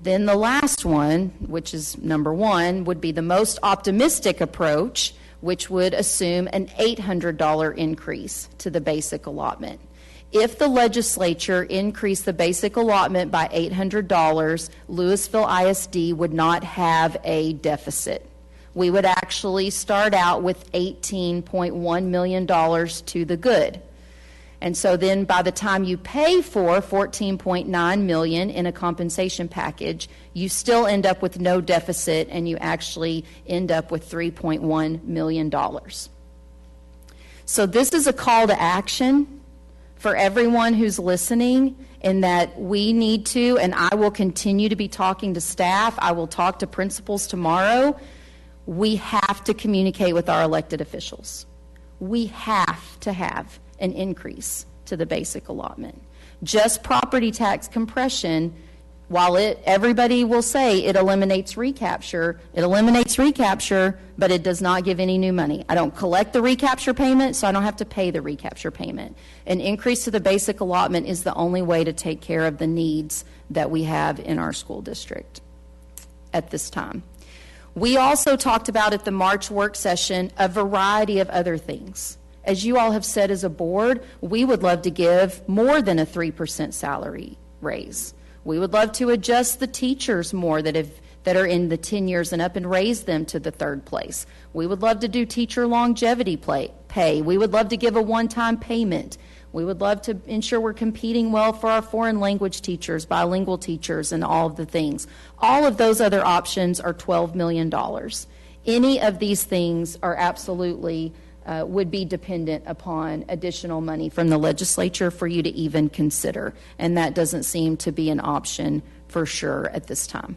S3: Then the last one, which is number 1, would be the most optimistic approach, which would assume an $800 increase to the basic allotment. If the legislature increased the basic allotment by $800, Lewisville ISD would not have a deficit. We would actually start out with $18.1 million to the good. And so then by the time you pay for $14.9 million in a compensation package, you still end up with no deficit, and you actually end up with $3.1 million. So this is a call to action for everyone who's listening, in that we need to, and I will continue to be talking to staff, I will talk to principals tomorrow, we have to communicate with our elected officials. We have to have an increase to the basic allotment. Just property tax compression while everybody will say it eliminates recapture, but it does not give any new money. I don't collect the recapture payment, so I don't have to pay the recapture payment. An increase to the basic allotment is the only way to take care of the needs that we have in our school district at this time. We also talked about at the March work session a variety of other things. As you all have said as a board, we would love to give more than a 3% salary raise. We would love to adjust the teachers more that are in the 10 years and up and raise them to the third place. We would love to do teacher longevity pay. We would love to give a one-time payment. We would love to ensure we're competing well for our foreign language teachers, bilingual teachers, and all of the things. All of those other options are $12 million. Any of these things are absolutely would be dependent upon additional money from the legislature for you to even consider, and that doesn't seem to be an option for sure at this time.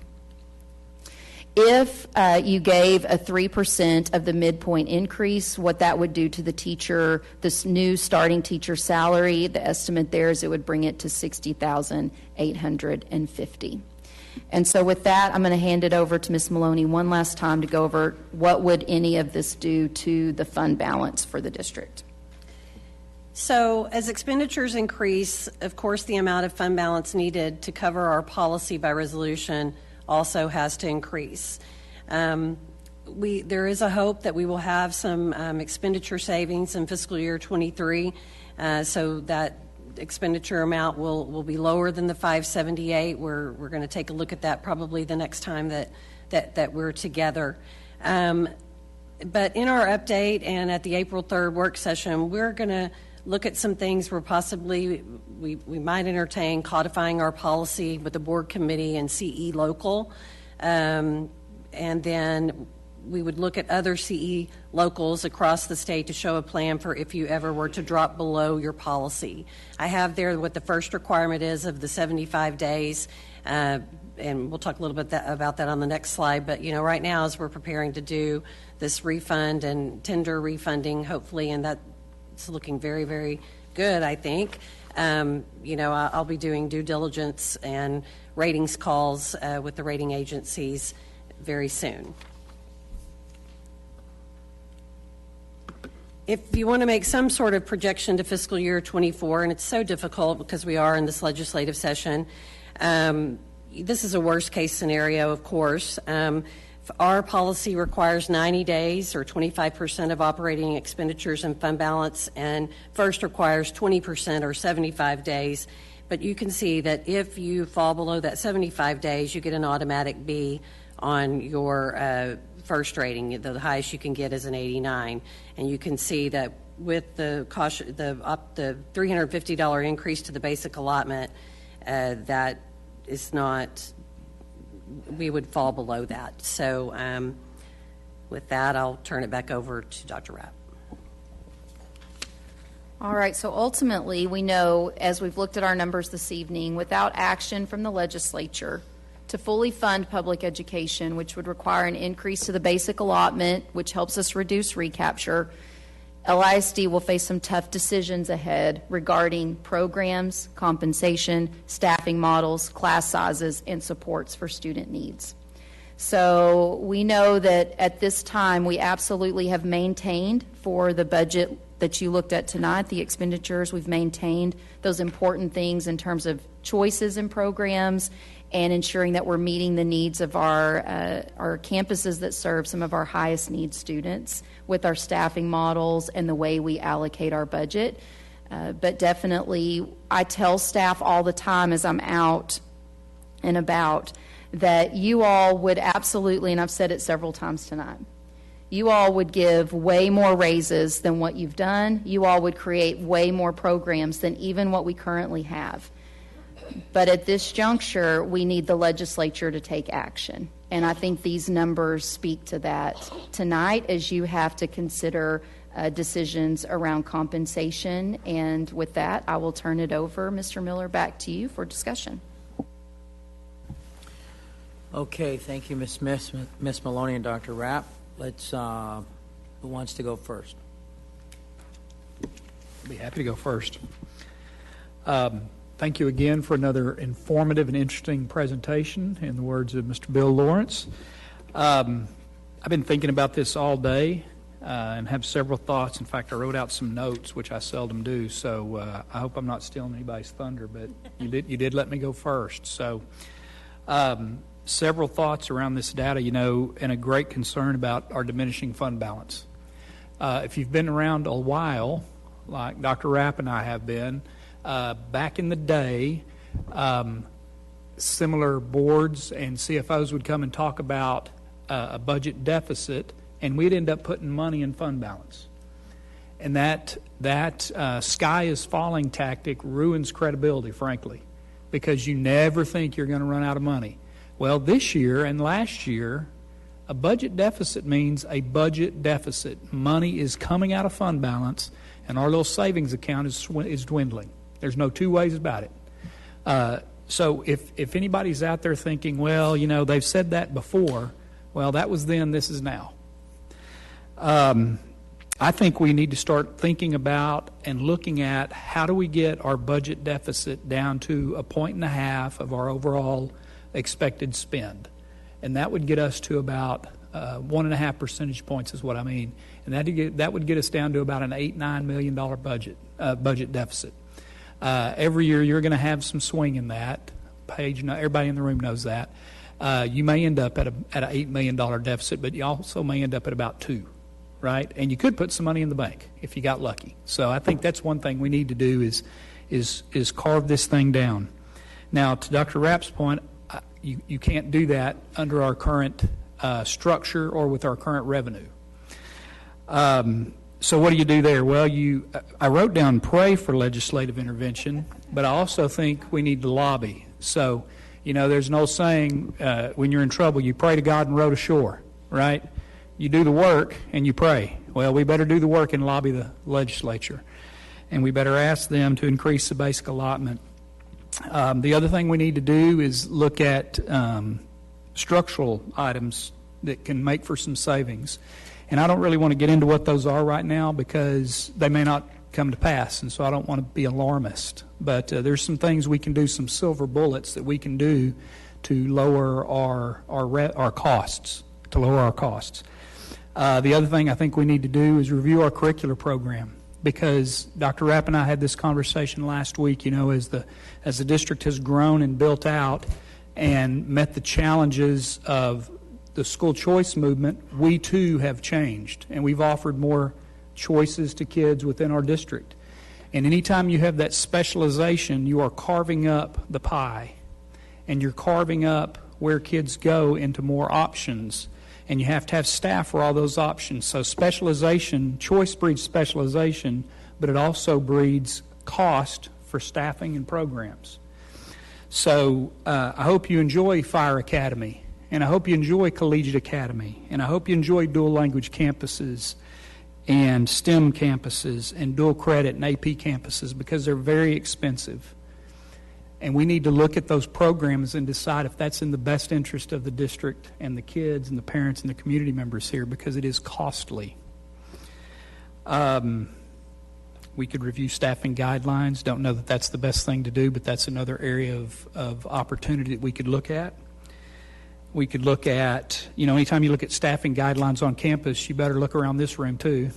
S3: If you gave a 3% of the midpoint increase, what that would do to the teacher, this new starting teacher salary, the estimate there is it would bring it to $60,850. And so with that, I'm going to hand it over to Ms. Maloney one last time to go over what would any of this do to the fund balance for the district.
S4: So as expenditures increase, of course, the amount of fund balance needed to cover our policy by resolution also has to increase. There is a hope that we will have some expenditure savings in fiscal year 23, so that expenditure amount will be lower than the 578. We're going to take a look at that probably the next time that we're together. But in our update and at the April 3rd work session, we're going to look at some things where possibly we might entertain codifying our policy with the board committee and CE local. And then we would look at other CE locals across the state to show a plan for if you ever were to drop below your policy. I have there what the first requirement is of the 75 days, and we'll talk a little bit about that on the next slide. But, you know, right now as we're preparing to do this refund and tender refunding, hopefully, and that's looking very, very good, I think. You know, I'll be doing due diligence and ratings calls with the rating agencies very soon. If you want to make some sort of projection to fiscal year 24, and it's so difficult because we are in this legislative session, this is a worst case scenario, of course. Our policy requires 90 days or 25% of operating expenditures and fund balance, and first requires 20% or 75 days. But you can see that if you fall below that 75 days, you get an automatic B on your first rating. The highest you can get is an 89. And you can see that with the $350 increase to the basic allotment, that is not, we would fall below that. So with that, I'll turn it back over to Dr. Rapp.
S3: All right, so ultimately, we know, as we've looked at our numbers this evening, without action from the legislature to fully fund public education, which would require an increase to the basic allotment, which helps us reduce recapture, LISD will face some tough decisions ahead regarding programs, compensation, staffing models, class sizes, and supports for student needs. So we know that at this time, we absolutely have maintained for the budget that you looked at tonight, the expenditures, we've maintained those important things in terms of choices in programs and ensuring that we're meeting the needs of our campuses that serve some of our highest need students with our staffing models and the way we allocate our budget. But definitely, I tell staff all the time as I'm out and about that you all would absolutely, and I've said it several times tonight, you all would give way more raises than what you've done. You all would create way more programs than even what we currently have. But at this juncture, we need the legislature to take action. And I think these numbers speak to that tonight as you have to consider decisions around compensation. And with that, I will turn it over, Mr. Miller, back to you for discussion.
S1: Okay, thank you, Ms. Smith, Ms. Maloney, and Dr. Rapp. Let's, who wants to go first?
S7: I'll be happy to go first. Thank you again for another informative and interesting presentation, in the words of Mr. Bill Lawrence. I've been thinking about this all day and have several thoughts. In fact, I wrote out some notes, which I seldom do, so I hope I'm not stealing anybody's thunder, but you did let me go first. So several thoughts around this data, and a great concern about our diminishing fund balance. If you've been around a while, like Dr. Rapp and I have been, back in the day, similar boards and CFOs would come and talk about a budget deficit, and we'd end up putting money in fund balance. And that sky is falling tactic ruins credibility, frankly, because you never think you're going to run out of money. Well, this year and last year, a budget deficit means a budget deficit. Money is coming out of fund balance, and our little savings account is dwindling. There's no two ways about it. So if anybody's out there thinking, well, they've said that before, well, that was then, this is now. I think we need to start thinking about and looking at how do we get our budget deficit down to 1.5 of our overall expected spend. And that would get us to about 1.5 percentage points is what I mean. And that would get us down to about an $8-9 million budget deficit. Every year you're going to have some swing in that. Paige, everybody in the room knows that. You may end up at an $8 million deficit, but you also may end up at about 2, right? And you could put some money in the bank if you got lucky. So I think that's one thing we need to do is carve this thing down. Now, to Dr. Rapp's point, you can't do that under our current structure or with our current revenue. So what do you do there? Well, I wrote down pray for legislative intervention, but I also think we need to lobby. So, there's an old saying, when you're in trouble, you pray to God and row to shore, right? You do the work and you pray. Well, we better do the work and lobby the legislature. And we better ask them to increase the basic allotment. The other thing we need to do is look at structural items that can make for some savings. And I don't really want to get into what those are right now because they may not come to pass, and so I don't want to be alarmist. But there's some things we can do, some silver bullets that we can do to lower our costs, to lower our costs. The other thing I think we need to do is review our curricular program, because Dr. Rapp and I had this conversation last week. As the district has grown and built out and met the challenges of the school choice movement, we too have changed, and we've offered more choices to kids within our district. And anytime you have that specialization, you are carving up the pie, and you're carving up where kids go into more options, and you have to have staff for all those options. So specialization, choice breeds specialization, but it also breeds cost for staffing and programs. So I hope you enjoy Fire Academy, and I hope you enjoy Collegiate Academy, and I hope you enjoy dual language campuses and STEM campuses and dual credit and AP campuses, because they're very expensive. And we need to look at those programs and decide if that's in the best interest of the district and the kids and the parents and the community members here, because it is costly. We could review staffing guidelines. Don't know that that's the best thing to do, but that's another area of opportunity that we could look at. We could look at, anytime you look at staffing guidelines on campus, you better look around this room too.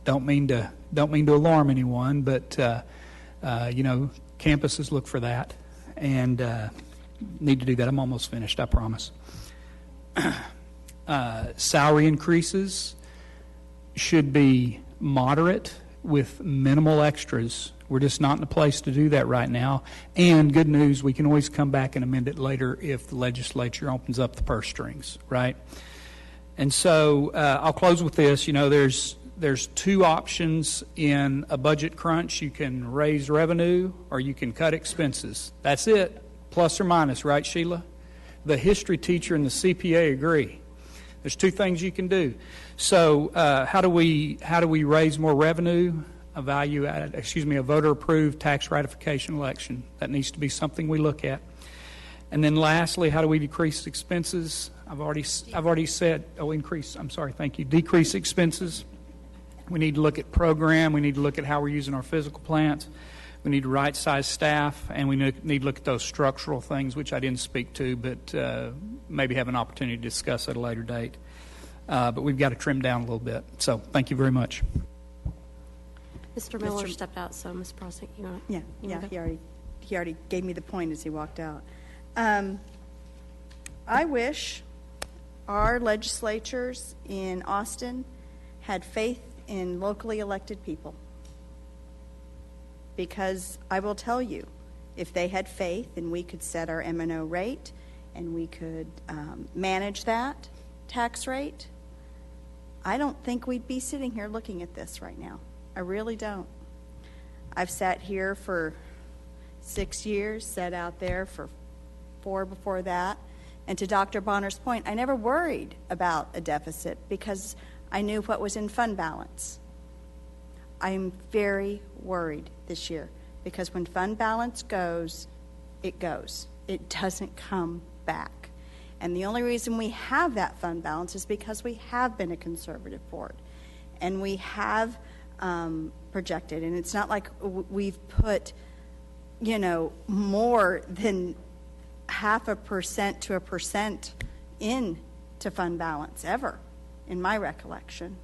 S7: Don't mean to alarm anyone, but campuses look for that, and need to do that. I'm almost finished, I promise. Salary increases should be moderate with minimal extras. We're just not in a place to do that right now. And good news, we can always come back and amend it later if the legislature opens up the purse strings, right? And so I'll close with this. There's two options in a budget crunch. You can raise revenue or you can cut expenses. That's it, plus or minus, right, Sheila? The history teacher and the CPA agree. There's two things you can do. So how do we raise more revenue? A voter-approved tax ratification election. That needs to be something we look at. And then lastly, how do we decrease expenses? I've already said, decrease expenses. We need to look at program. We need to look at how we're using our physical plants. We need to right-size staff, and we need to look at those structural things, which I didn't speak to, but maybe have an opportunity to discuss at a later date. But we've got to trim down a little bit. So thank you very much.
S8: Mr. Miller stepped out, so Ms. Prosek, you want to?
S6: Yeah, he already gave me the point as he walked out. I wish our legislatures in Austin had faith in locally elected people. Because I will tell you, if they had faith and we could set our M&O rate and we could manage that tax rate, I don't think we'd be sitting here looking at this right now. I really don't. I've sat here for 6 years, sat out there for 4 before that. And to Dr. Bonner's point, I never worried about a deficit because I knew what was in fund balance. I am very worried this year because when fund balance goes, it goes. It doesn't come back. And the only reason we have that fund balance is because we have been a conservative board. And we have projected. And it's not like we've put, more than 0.5% to 1% into fund balance ever, in my recollection.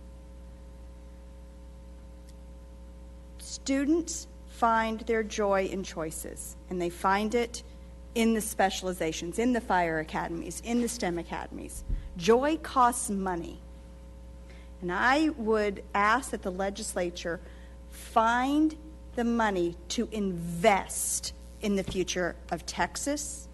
S6: Students find their joy in choices, and they find it in the specializations, in the fire academies, in the STEM academies. Joy costs money. And I would ask that the legislature find the money to invest in the future of Texas.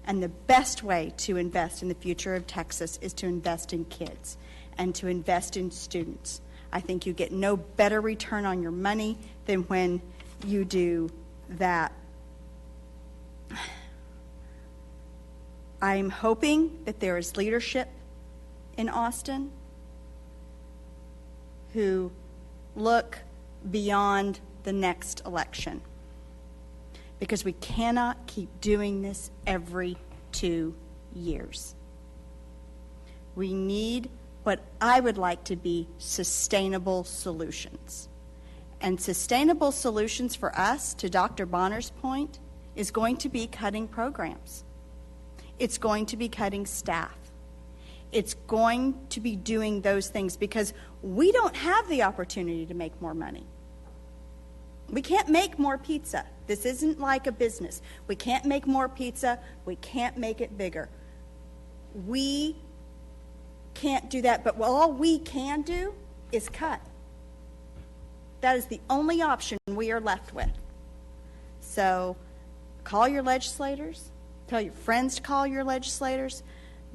S6: And the best way to invest in the future of Texas is to invest in kids and to invest in students. I think you get no better return on your money than when you do that. I'm hoping that there is leadership in Austin who look beyond the next election, because we cannot keep doing this every 2 years. We need what I would like to be sustainable solutions. And sustainable solutions for us, to Dr. Bonner's point, is going to be cutting programs. It's going to be cutting staff. It's going to be doing those things because we don't have the opportunity to make more money. We can't make more pizza. This isn't like a business. We can't make more pizza. We can't make it bigger. We can't do that, but all we can do is cut. That is the only option we are left with. So call your legislators. Tell your friends to call your legislators,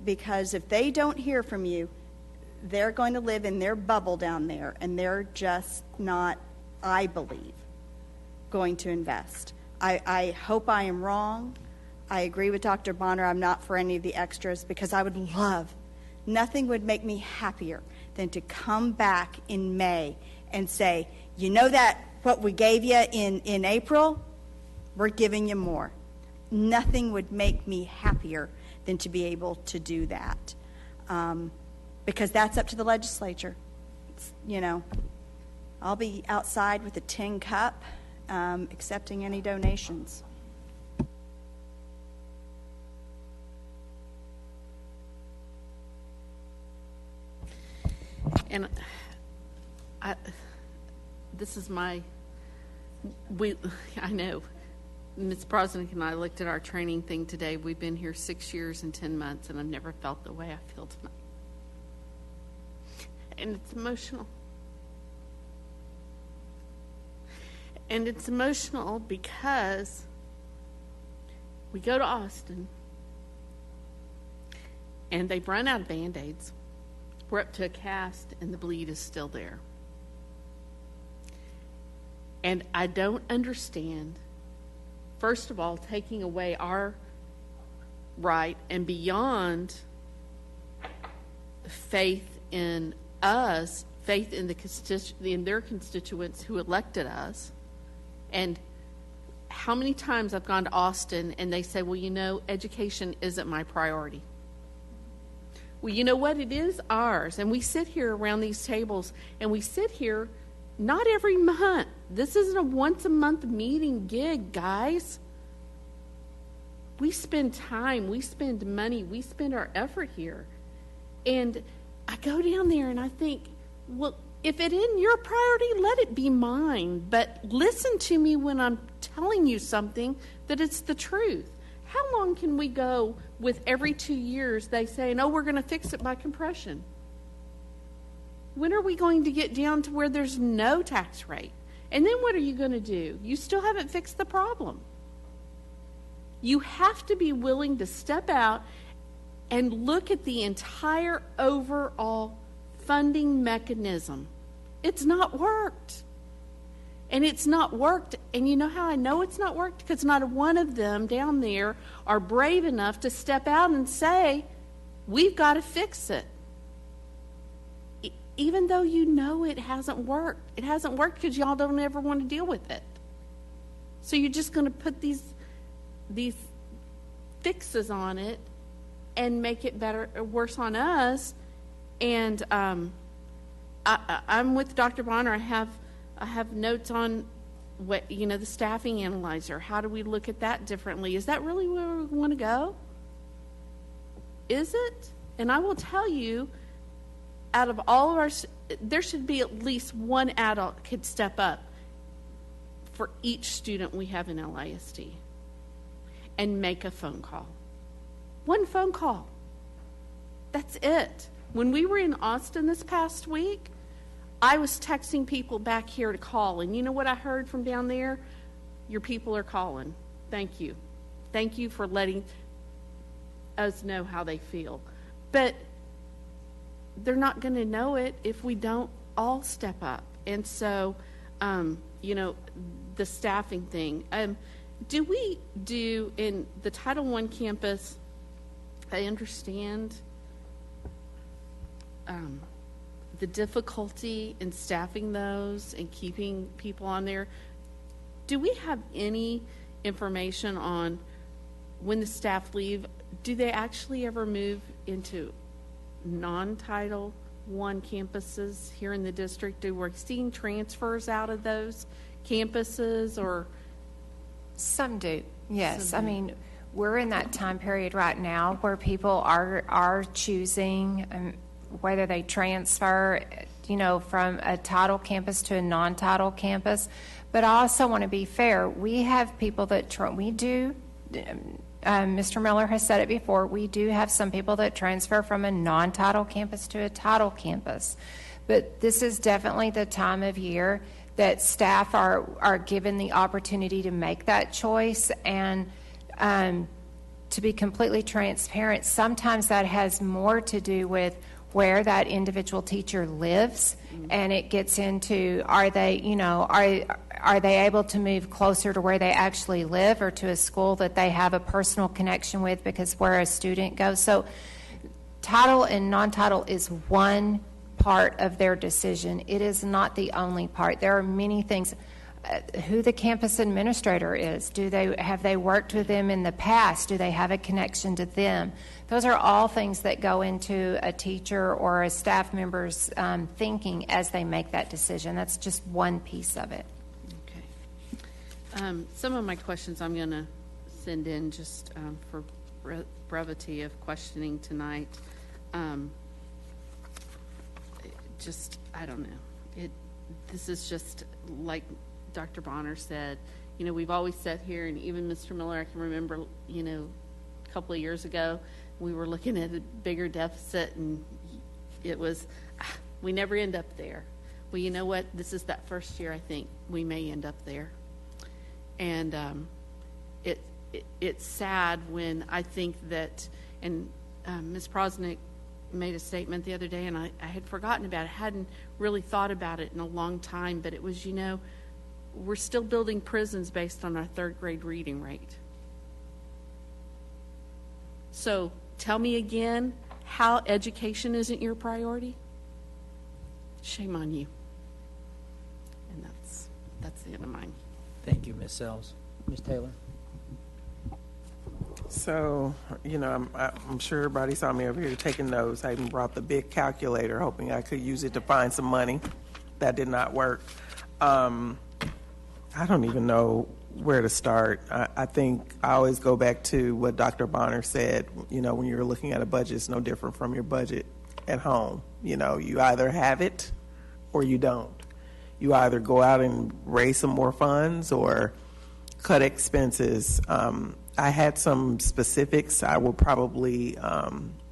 S6: because if they don't hear from you, they're going to live in their bubble down there, and they're just not, I believe, going to invest. I hope I am wrong. I agree with Dr. Bonner. I'm not for any of the extras, because I would love, nothing would make me happier than to come back in May and say, you know that what we gave you in April, we're giving you more. Nothing would make me happier than to be able to do that, because that's up to the legislature. I'll be outside with a tin cup accepting any donations.
S9: And this is I know. Ms. President and I looked at our training thing today. We've been here 6 years and 10 months, and I've never felt the way I feel tonight. And it's emotional. And it's emotional because we go to Austin, and they've run out of Band-Aids. We're up to a cast, and the bleed is still there. And I don't understand, first of all, taking away our right and beyond faith in us, faith in in their constituents who elected us. And how many times I've gone to Austin and they say, well, education isn't my priority. Well, you know what? It is ours. And we sit here around these tables and we sit here not every month. This isn't a once-a-month meeting gig, guys. We spend time, we spend money, we spend our effort here. And I go down there and I think, well, if it isn't your priority, let it be mine. But listen to me when I'm telling you something that it's the truth. How long can we go with every 2 years they say, no, we're going to fix it by compression? When are we going to get down to where there's no tax rate? And then what are you going to do? You still haven't fixed the problem. You have to be willing to step out and look at the entire overall funding mechanism. It's not worked. And it's not worked. And you know how I know it's not worked? Because not one of them down there are brave enough to step out and say, we've got to fix it. Even though you know it hasn't worked. It hasn't worked because y'all don't ever want to deal with it. So you're just going to put these fixes on it and make it better or worse on us. And I'm with Dr. Bonner. I have notes on what, the staffing analyzer. How do we look at that differently? Is that really where we want to go? Is it? And I will tell you, out of all of our, there should be at least one adult could step up for each student we have in LISD and make a phone call. One phone call. That's it. When we were in Austin this past week, I was texting people back here to call, and you know what I heard from down there? Your people are calling. Thank you. Thank you for letting us know how they feel. But they're not going to know it if we don't all step up. And so, the staffing thing. Do we do in the Title I campus, I understand the difficulty in staffing those and keeping people on there. Do we have any information on when the staff leave, do they actually ever move into non-Title I campuses here in the district? Do we seeing transfers out of those campuses, or?
S5: Some do, yes. I mean, we're in that time period right now where people are choosing whether they transfer, from a title campus to a non-title campus. But I also want to be fair. We have people that we do. Mr. Miller has said it before. We do have some people that transfer from a non-title campus to a title campus. But this is definitely the time of year that staff are given the opportunity to make that choice. And to be completely transparent, sometimes that has more to do with where that individual teacher lives, and it gets into, are they able to move closer to where they actually live, or to a school that they have a personal connection with because where a student goes. So title and non-title is one part of their decision. It is not the only part. There are many things. Who the campus administrator is. Have they worked with them in the past? Do they have a connection to them? Those are all things that go into a teacher or a staff member's thinking as they make that decision. That's just one piece of it.
S9: Okay. Some of my questions I'm going to send in just for brevity of questioning tonight. I don't know. This is just like Dr. Bonner said, we've always sat here, and even Mr. Miller, I can remember, a couple of years ago, we were looking at a bigger deficit, and it was, we never end up there. Well, you know what? This is that first year, I think, we may end up there. And it's sad when I think that, and Ms. Prosnick made a statement the other day, and I had forgotten about it, hadn't really thought about it in a long time, but it was, we're still building prisons based on our third grade reading rate. So tell me again how education isn't your priority? Shame on you. And that's the end of mine.
S1: Thank you, Ms. Sells. Ms. Taylor?
S2: So, I'm sure everybody saw me over here taking notes. I even brought the big calculator, hoping I could use it to find some money that did not work. I don't even know where to start. I think I always go back to what Dr. Bonner said. You know, when you're looking at a budget, it's no different from your budget at home. You know, you either have it or you don't. You either go out and raise some more funds or cut expenses. I had some specifics. I will probably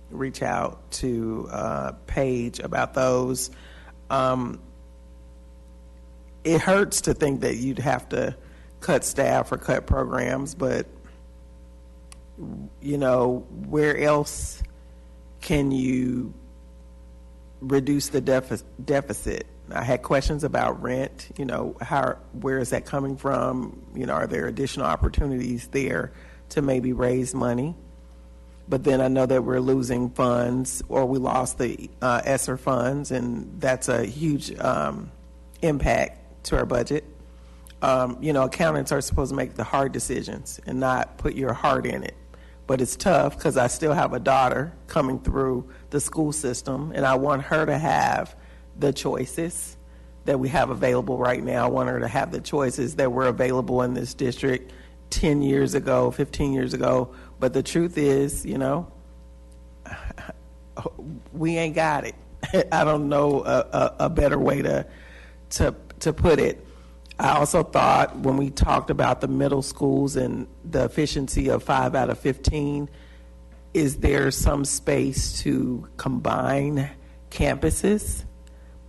S2: reach out to Paige about those. It hurts to think that you'd have to cut staff or cut programs, but, you know, where else can you reduce the deficit? I had questions about rent, you know, where is that coming from? You know, are there additional opportunities there to maybe raise money? But then I know that we're losing funds, or we lost the ESSER funds, and that's a huge impact to our budget. You know, accountants are supposed to make the hard decisions and not put your heart in it. But it's tough because I still have a daughter coming through the school system, and I want her to have the choices that we have available right now. I want her to have the choices that were available in this district 10 years ago, 15 years ago. But the truth is, you know, we ain't got it. I don't know a better way to put it. I also thought when we talked about the middle schools and the efficiency of 5 out of 15, is there some space to combine campuses?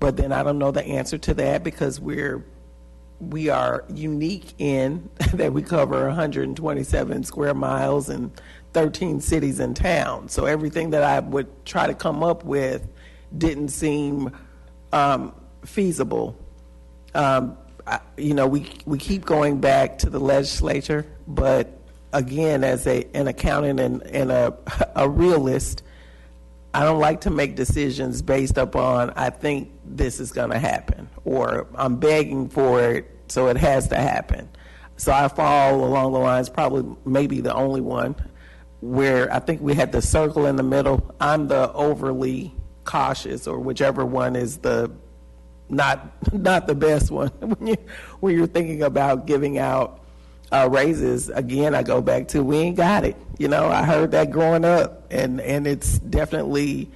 S2: But then I don't know the answer to that because we are unique in that we cover 127 square miles and 13 cities and towns. So everything that I would try to come up with didn't seem feasible. You know, we keep going back to the legislature, but again, as an accountant and a realist, I don't like to make decisions based upon I think this is going to happen, or I'm begging for it, so it has to happen. So I fall along the lines, probably maybe the only one, where I think we had the circle in the middle. I'm the overly cautious, or whichever one is the not the best one when you're thinking about giving out raises. Again, I go back to we ain't got it. You know, I heard that growing up, and it's definitely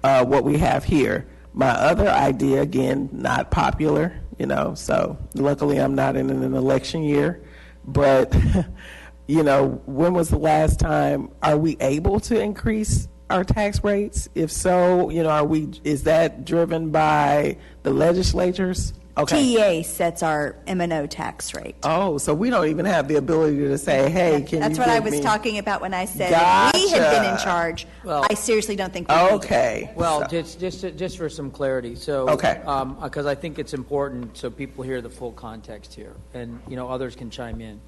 S2: what we have here. My other idea, again, not popular, you know, so luckily I'm not in an election year, but, you know, when was the last time, are we able to increase our tax rates? If so, you know, is that driven by the legislatures? Okay.
S10: TEA sets our M&O tax rate.
S2: Oh, so we don't even have the ability to say, hey, can
S10: That's
S2: you
S10: what I
S2: give
S10: was
S2: me...
S10: talking about when I said
S2: Gotcha.
S10: we had been in charge.
S1: Well,
S10: I seriously don't think we
S2: Okay.
S1: Well,
S2: So-
S1: just for some clarity, so.
S2: Okay.
S1: Because I think it's important so people hear the full context here, and, you know, others can chime in.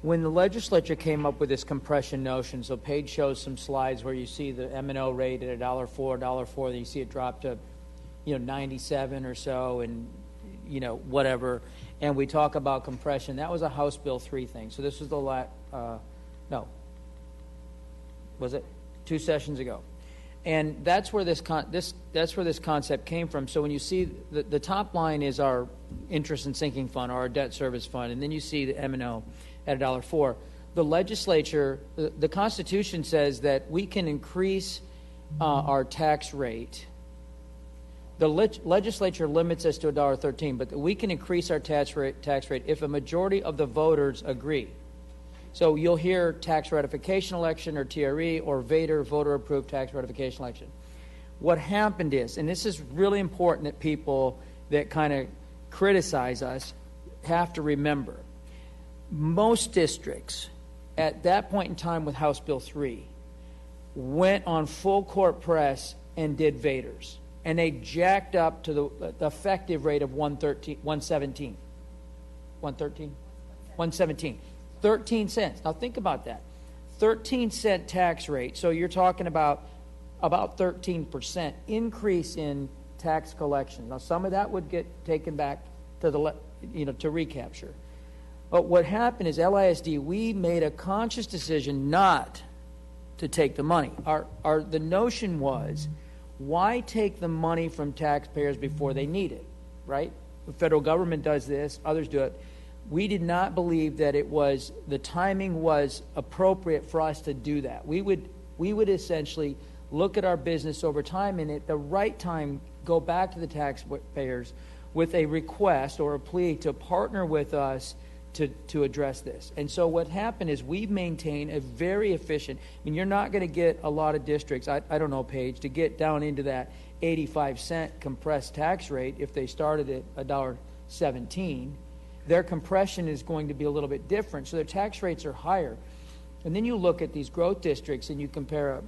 S1: When the legislature came up with this compression notion, so Paige shows some slides where you see the M&O rate at $1.04, then you see it drop to, you know, 97 or so, and, you know, whatever. And we talk about compression. That was a House Bill 3 thing. So this was the no. Was it 2 sessions ago? And that's where this concept came from. So when you see the top line is our interest and sinking fund, or our debt service fund, and then you see the M&O at $1.04. The legislature, the Constitution says that we can increase our tax rate. The legislature limits us to $1.13, but we can increase our tax rate if a majority of the voters agree. So you'll hear tax ratification election, or TRE, or VATER, voter-approved tax ratification election. What happened is, and this is really important that people that kind of criticize us have to remember, most districts at that point in time with House Bill 3 went on full court press and did VATERs. And they jacked up to the effective rate of 117. 13 cents. Now think about that. 13-cent tax rate. So you're talking about 13% increase in tax collection. Now some of that would get taken back to to recapture. But what happened is LISD, we made a conscious decision not to take the money. The notion was, why take the money from taxpayers before they need it? right? The federal government does this, others do it. We did not believe that the timing was appropriate for us to do that. We would essentially look at our business over time and at the right time go back to the taxpayers with a request or a plea to partner with us to address this. And so what happened is we've maintained a very efficient, you're not going to get a lot of districts, I don't know, Paige, to get down into that 85-cent compressed tax rate if they started at $1.17. Their compression is going to be a little bit different, so their tax rates are higher. And then you look at these growth districts and you compare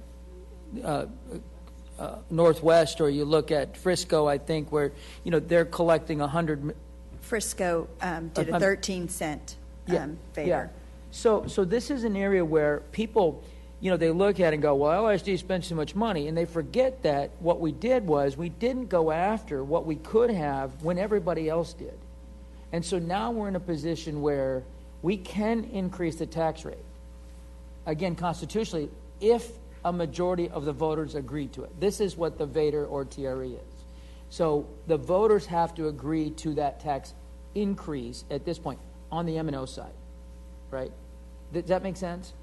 S1: Northwest, or you look at Frisco, I think, where they're collecting 100.
S6: Frisco did a 13-cent favor.
S1: Yeah. So this is an area where people, they look at it and go, well, LSD spends so much money, and they forget that what we did was we didn't go after what we could have when everybody else did. And so now we're in a position where we can increase the tax rate, again, constitutionally, if a majority of the voters agree to it. This is what the VADER or TRE is. So the voters have to agree to that tax increase at this point on the M&O side, right? Does that make sense?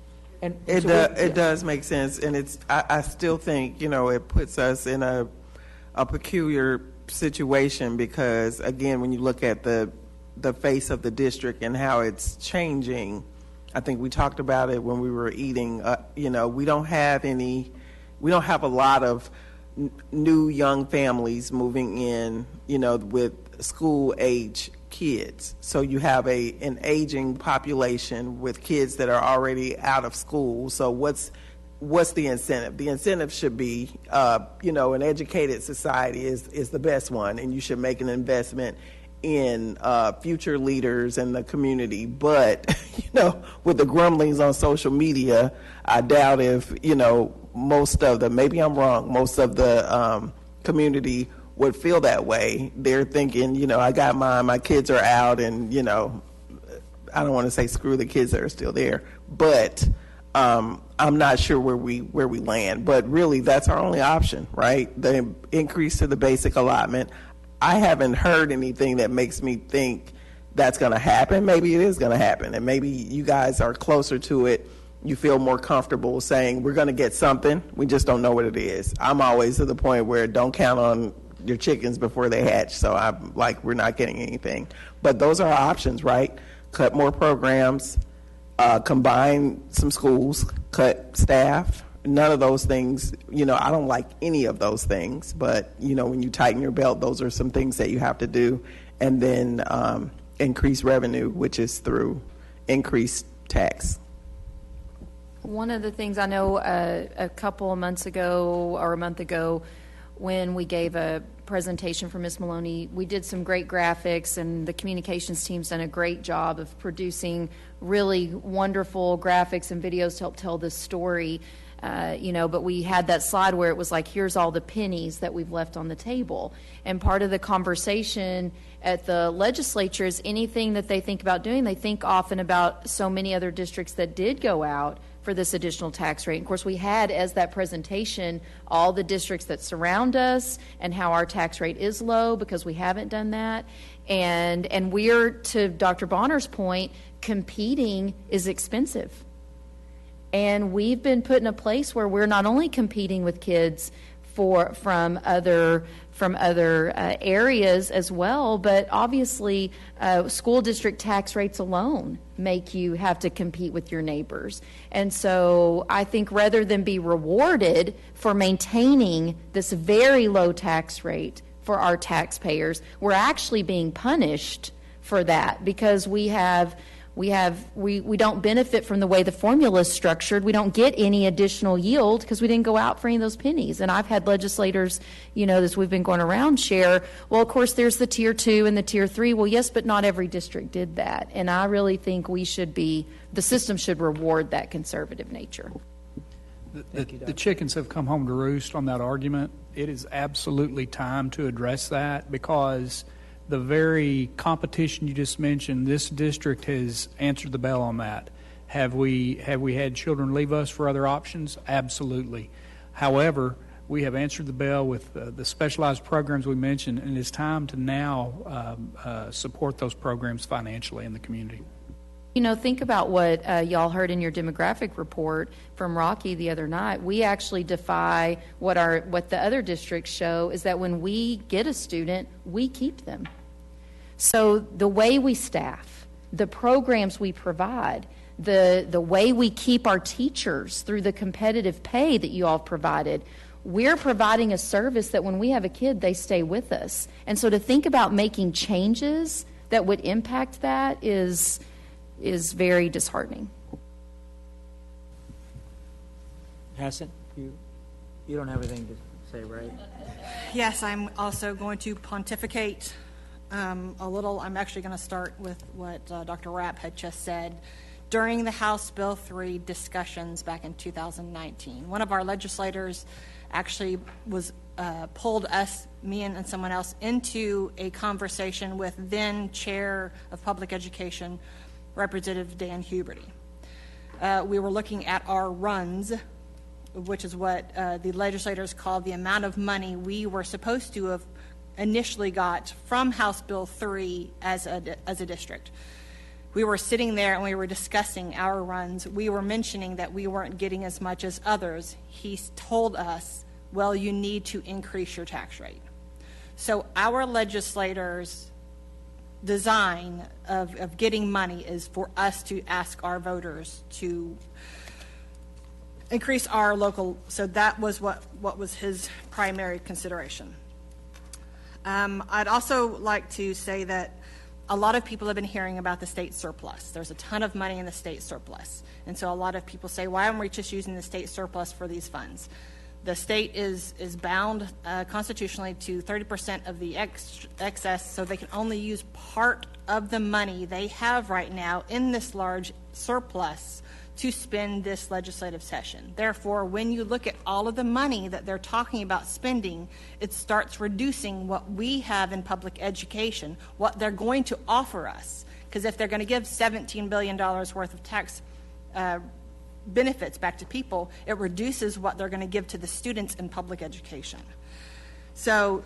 S1: And
S2: it does make sense, and I still think it puts us in a peculiar situation because, again, when you look at the face of the district and how it's changing, I think we talked about it when we were eating. We don't have a lot of new young families moving in, with school age kids. So you have an aging population with kids that are already out of school. So what's the incentive? The incentive should be, an educated society is the best one, and you should make an investment in future leaders in the community. But, with the grumblings on social media, I doubt if, most of the, maybe I'm wrong, most of the community would feel that way. They're thinking, I got my kids are out, and, I don't want to say screw the kids that are still there, but I'm not sure where we land. But really, that's our only option, right? The increase to the basic allotment. I haven't heard anything that makes me think that's going to happen. Maybe it is going to happen, and maybe you guys are closer to it. You feel more comfortable saying we're going to get something. We just don't know what it is. I'm always to the point where don't count on your chickens before they hatch. So I'm like, we're not getting anything. But those are our options, right? Cut more programs, combine some schools, cut staff. None of those things, I don't like any of those things, but, when you tighten your belt, those are some things that you have to do. And then increase revenue, which is through increased tax.
S3: One of the things I know a couple of months ago or a month ago when we gave a presentation for Ms. Maloney, we did some great graphics, and the communications team's done a great job of producing really wonderful graphics and videos to help tell this story. But we had that slide where it was like, here's all the pennies that we've left on the table. And part of the conversation at the legislature is anything that they think about doing, they think often about so many other districts that did go out for this additional tax rate. Of course, we had as that presentation all the districts that surround us and how our tax rate is low because we haven't done that. And we're, to Dr. Bonner's point, competing is expensive. And we've been put in a place where we're not only competing with kids from other areas as well, but obviously school district tax rates alone make you have to compete with your neighbors. And so I think rather than be rewarded for maintaining this very low tax rate for our taxpayers, we're actually being punished for that because we don't benefit from the way the formula is structured. We don't get any additional yield because we didn't go out for any of those pennies. And I've had legislators, as we've been going around, share, well, of course, there's the Tier 2 and the Tier 3. Well, yes, but not every district did that. And I really think the system should reward that conservative nature.
S7: The chickens have come home to roost on that argument. It is absolutely time to address that because the very competition you just mentioned, this district has answered the bell on that. Have we had children leave us for other options? Absolutely. However, we have answered the bell with the specialized programs we mentioned, and it's time to now support those programs financially in the community.
S3: You know, think about what y'all heard in your demographic report from Rocky the other night. We actually defy what the other districts show is that when we get a student, we keep them. So the way we staff, the programs we provide, the way we keep our teachers through the competitive pay that you all provided, we're providing a service that when we have a kid, they stay with us. And so to think about making changes that would impact that is very disheartening.
S1: Hassan, you don't have anything to say, right?
S11: Yes, I'm also going to pontificate a little. I'm actually going to start with what Dr. Rapp had just said. During the House Bill 3 discussions back in 2019, one of our legislators actually was pulled us, me and someone else, into a conversation with then Chair of Public Education, Representative Dan Huberty. We were looking at our runs, which is what the legislators called the amount of money we were supposed to have initially got from House Bill 3 as a district. We were sitting there and we were discussing our runs. We were mentioning that we weren't getting as much as others. He told us, well, you need to increase your tax rate. So our legislators' design of getting money is for us to ask our voters to increase our local, so that was what was his primary consideration. I'd also like to say that a lot of people have been hearing about the state surplus. There's a ton of money in the state surplus. And so a lot of people say, why aren't we just using the state surplus for these funds? The state is bound constitutionally to 30% of the excess, so they can only use part of the money they have right now in this large surplus to spend this legislative session. Therefore, when you look at all of the money that they're talking about spending, it starts reducing what we have in public education, what they're going to offer us. Because if they're going to give $17 billion worth of tax benefits back to people, it reduces what they're going to give to the students in public education. So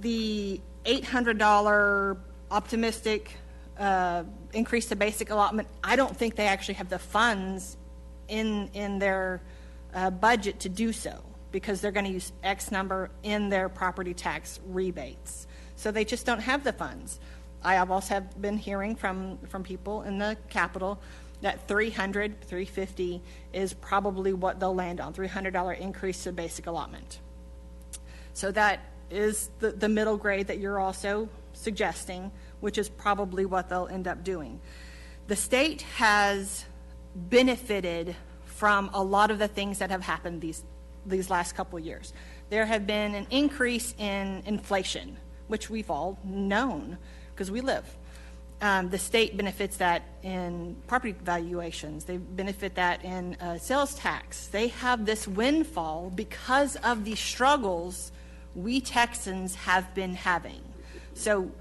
S11: the $800 optimistic increase to basic allotment, I don't think they actually have the funds in their budget to do so, because they're going to use X number in their property tax rebates. So they just don't have the funds. I have also been hearing from people in the Capitol that $350 is probably what they'll land on, $300 increase to basic allotment. So that is the middle grade that you're also suggesting, which is probably what they'll end up doing. The state has benefited from a lot of the things that have happened these last couple of years. There have been an increase in inflation, which we've all known because we live. The state benefits that in property valuations. They benefit that in sales tax. They have this windfall because of the struggles we Texans have been having. So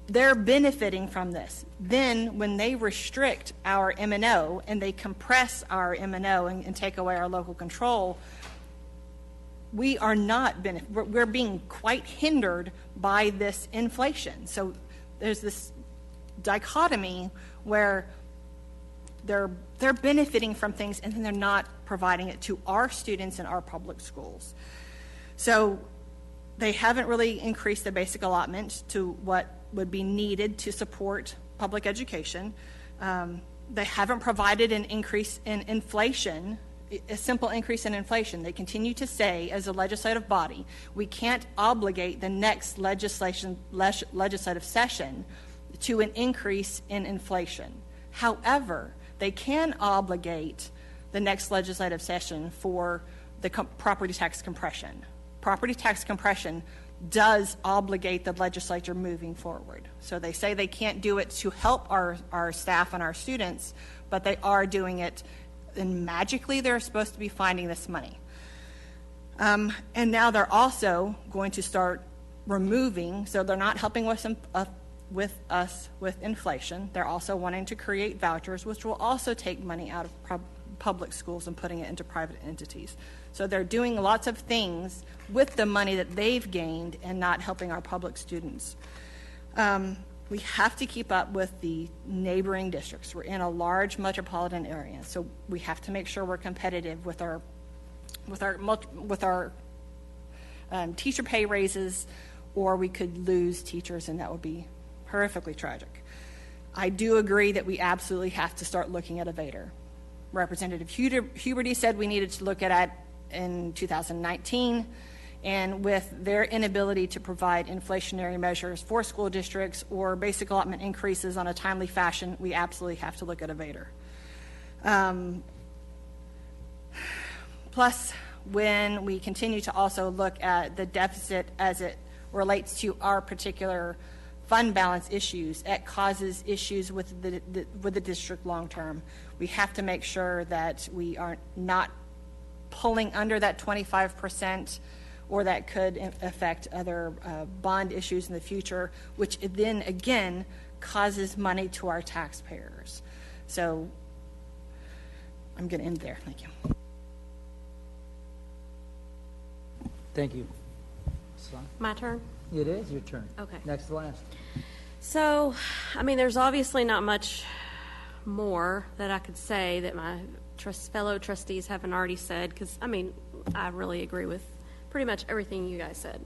S11: they're benefiting from this. Then when they restrict our M&O and they compress our M&O and take away our local control, we are not we're being quite hindered by this inflation. So there's this dichotomy where they're benefiting from things and then they're not providing it to our students in our public schools. So they haven't really increased the basic allotment to what would be needed to support public education. They haven't provided an increase in inflation, a simple increase in inflation. They continue to say, as a legislative body, we can't obligate the next legislative session to an increase in inflation. However, they can obligate the next legislative session for the property tax compression. Property tax compression does obligate the legislature moving forward. So they say they can't do it to help our staff and our students, but they are doing it, and magically they're supposed to be finding this money. And now they're also going to start removing, so they're not helping with us with inflation. They're also wanting to create vouchers, which will also take money out of public schools and putting it into private entities. So they're doing lots of things with the money that they've gained and not helping our public students. We have to keep up with the neighboring districts. We're in a large metropolitan area, so we have to make sure we're competitive with our teacher pay raises, or we could lose teachers, and that would be horrifically tragic. I do agree that we absolutely have to start looking at Evader. Representative Huberty said we needed to look at it in 2019, and with their inability to provide inflationary measures for school districts or basic allotment increases on a timely fashion, we absolutely have to look at Evader. Plus, when we continue to also look at the deficit as it relates to our particular fund balance issues, it causes issues with the district long term. We have to make sure that we are not pulling under that 25%, or that could affect other bond issues in the future, which then again causes money to our taxpayers. So I'm going to end there. Thank you.
S1: Thank you.
S8: My turn?
S1: It is your turn.
S8: Okay.
S1: Next to last.
S8: So, I mean, there's obviously not much more that I could say that my fellow trustees haven't already said, because, I mean, I really agree with pretty much everything you guys said.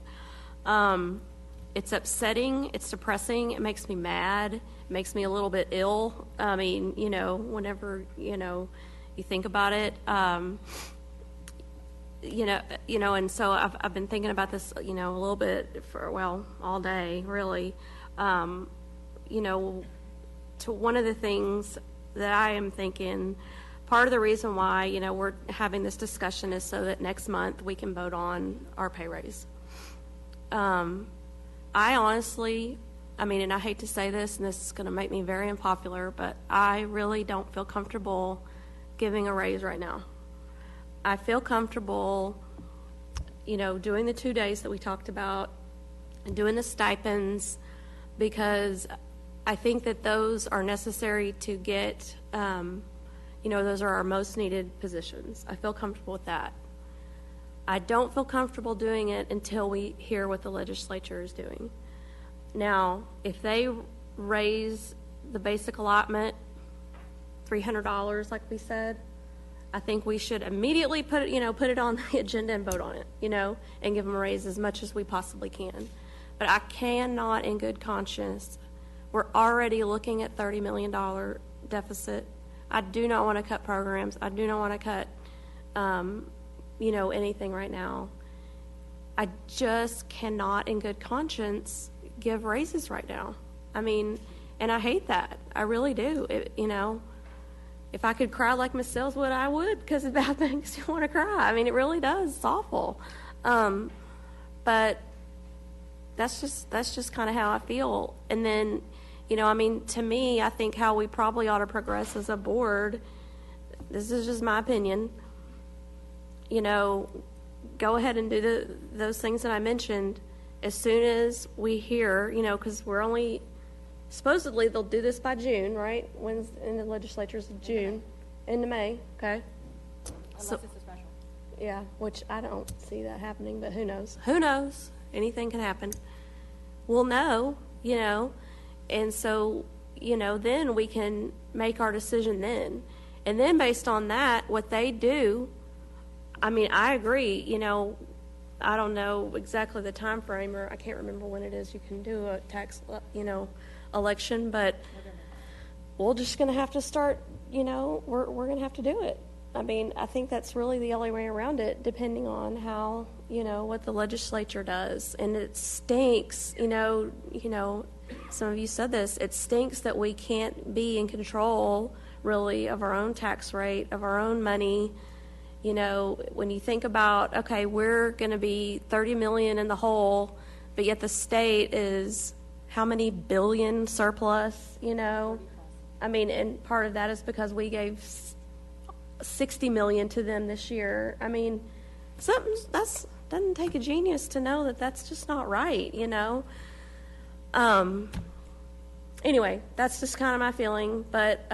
S8: It's upsetting, it's depressing, it makes me mad, it makes me a little bit ill. I mean, you know, whenever, you know, you think about it, you know, and so I've been thinking about this, you know, a little bit for, well, all day, really. You know, to one of the things that I am thinking, part of the reason why, you know, we're having this discussion is so that next month we can vote on our pay raise. I honestly, I mean, and I hate to say this, and this is going to make me very unpopular, but I really don't feel comfortable giving a raise right now. I feel comfortable, you know, doing the 2 days that we talked about and doing the stipends, because I think that those are necessary to get, you know, those are our most needed positions. I feel comfortable with that. I don't feel comfortable doing it until we hear what the legislature is doing. Now, if they raise the basic allotment $300, like we said, I think we should immediately put it on the agenda and vote on it, you know, and give them a raise as much as we possibly can. But I cannot, in good conscience, we're already looking at $30 million deficit. I do not want to cut programs. I do not want to cut, you know, anything right now. I just cannot, in good conscience, give raises right now. I mean, and I hate that. I really do. You know, if I could cry like Miss Sells would, I would, because it about makes you want to cry. I mean, it really does. It's awful. But that's just kind of how I feel. And then, you know, I mean, to me, I think how we probably ought to progress as a board, this is just my opinion, you know, go ahead and do those things that I mentioned as soon as we hear, you know, because we're only, supposedly they'll do this by June, right? When's in the legislature's June? Into May, okay. Unless it's a special.
S3: Yeah, which I don't see that happening, but who knows? Who knows? Anything can happen. We'll know, you know, and so, you know, then we can make our decision then. And then based on that, what they do, I mean, I agree, you know, I don't know exactly the time frame, or I can't remember when it is you can do a tax, you know, election, but we're just going to have to start, you know, we're going to have to do it. I mean, I think that's really the only way around it, depending on how, you know, what the legislature does. And it stinks, you know, some of you said this, it stinks that we can't be in control, really, of our own tax rate, of our own money. You know, when you think about, okay, we're going to be 30 million in the hole, but yet the state is how many billion surplus, you know? I mean, and part of that is because we gave 60 million to them this year. I mean, doesn't take a genius to know that that's just not right, you know? Anyway, that's just kind of my feeling. But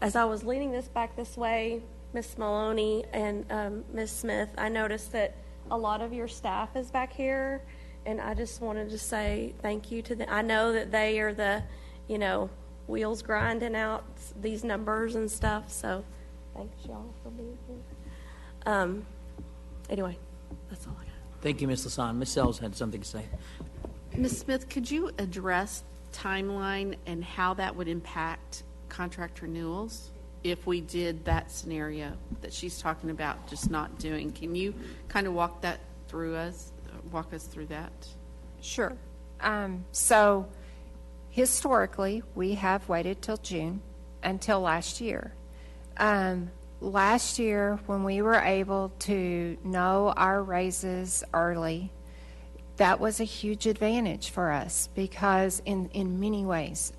S3: as I was leaning this back this way,
S8: Miss Maloney and Miss Smith, I noticed that a lot of your staff is back here, and I just wanted to say thank you to them. I know that they are the, wheels grinding out these numbers and stuff, so thanks y'all for being here. Anyway, that's all I got.
S1: Thank you, Ms. Lasan. Ms. Sells had something to say.
S9: Ms. Smith, could you address timeline and how that would impact contract renewals if we did that scenario that she's talking about just not doing? Can you kind of walk us through that?
S5: Sure. So historically, we have waited till June until last year. Last year, when we were able to know our raises early, that was a huge advantage for us because in many ways,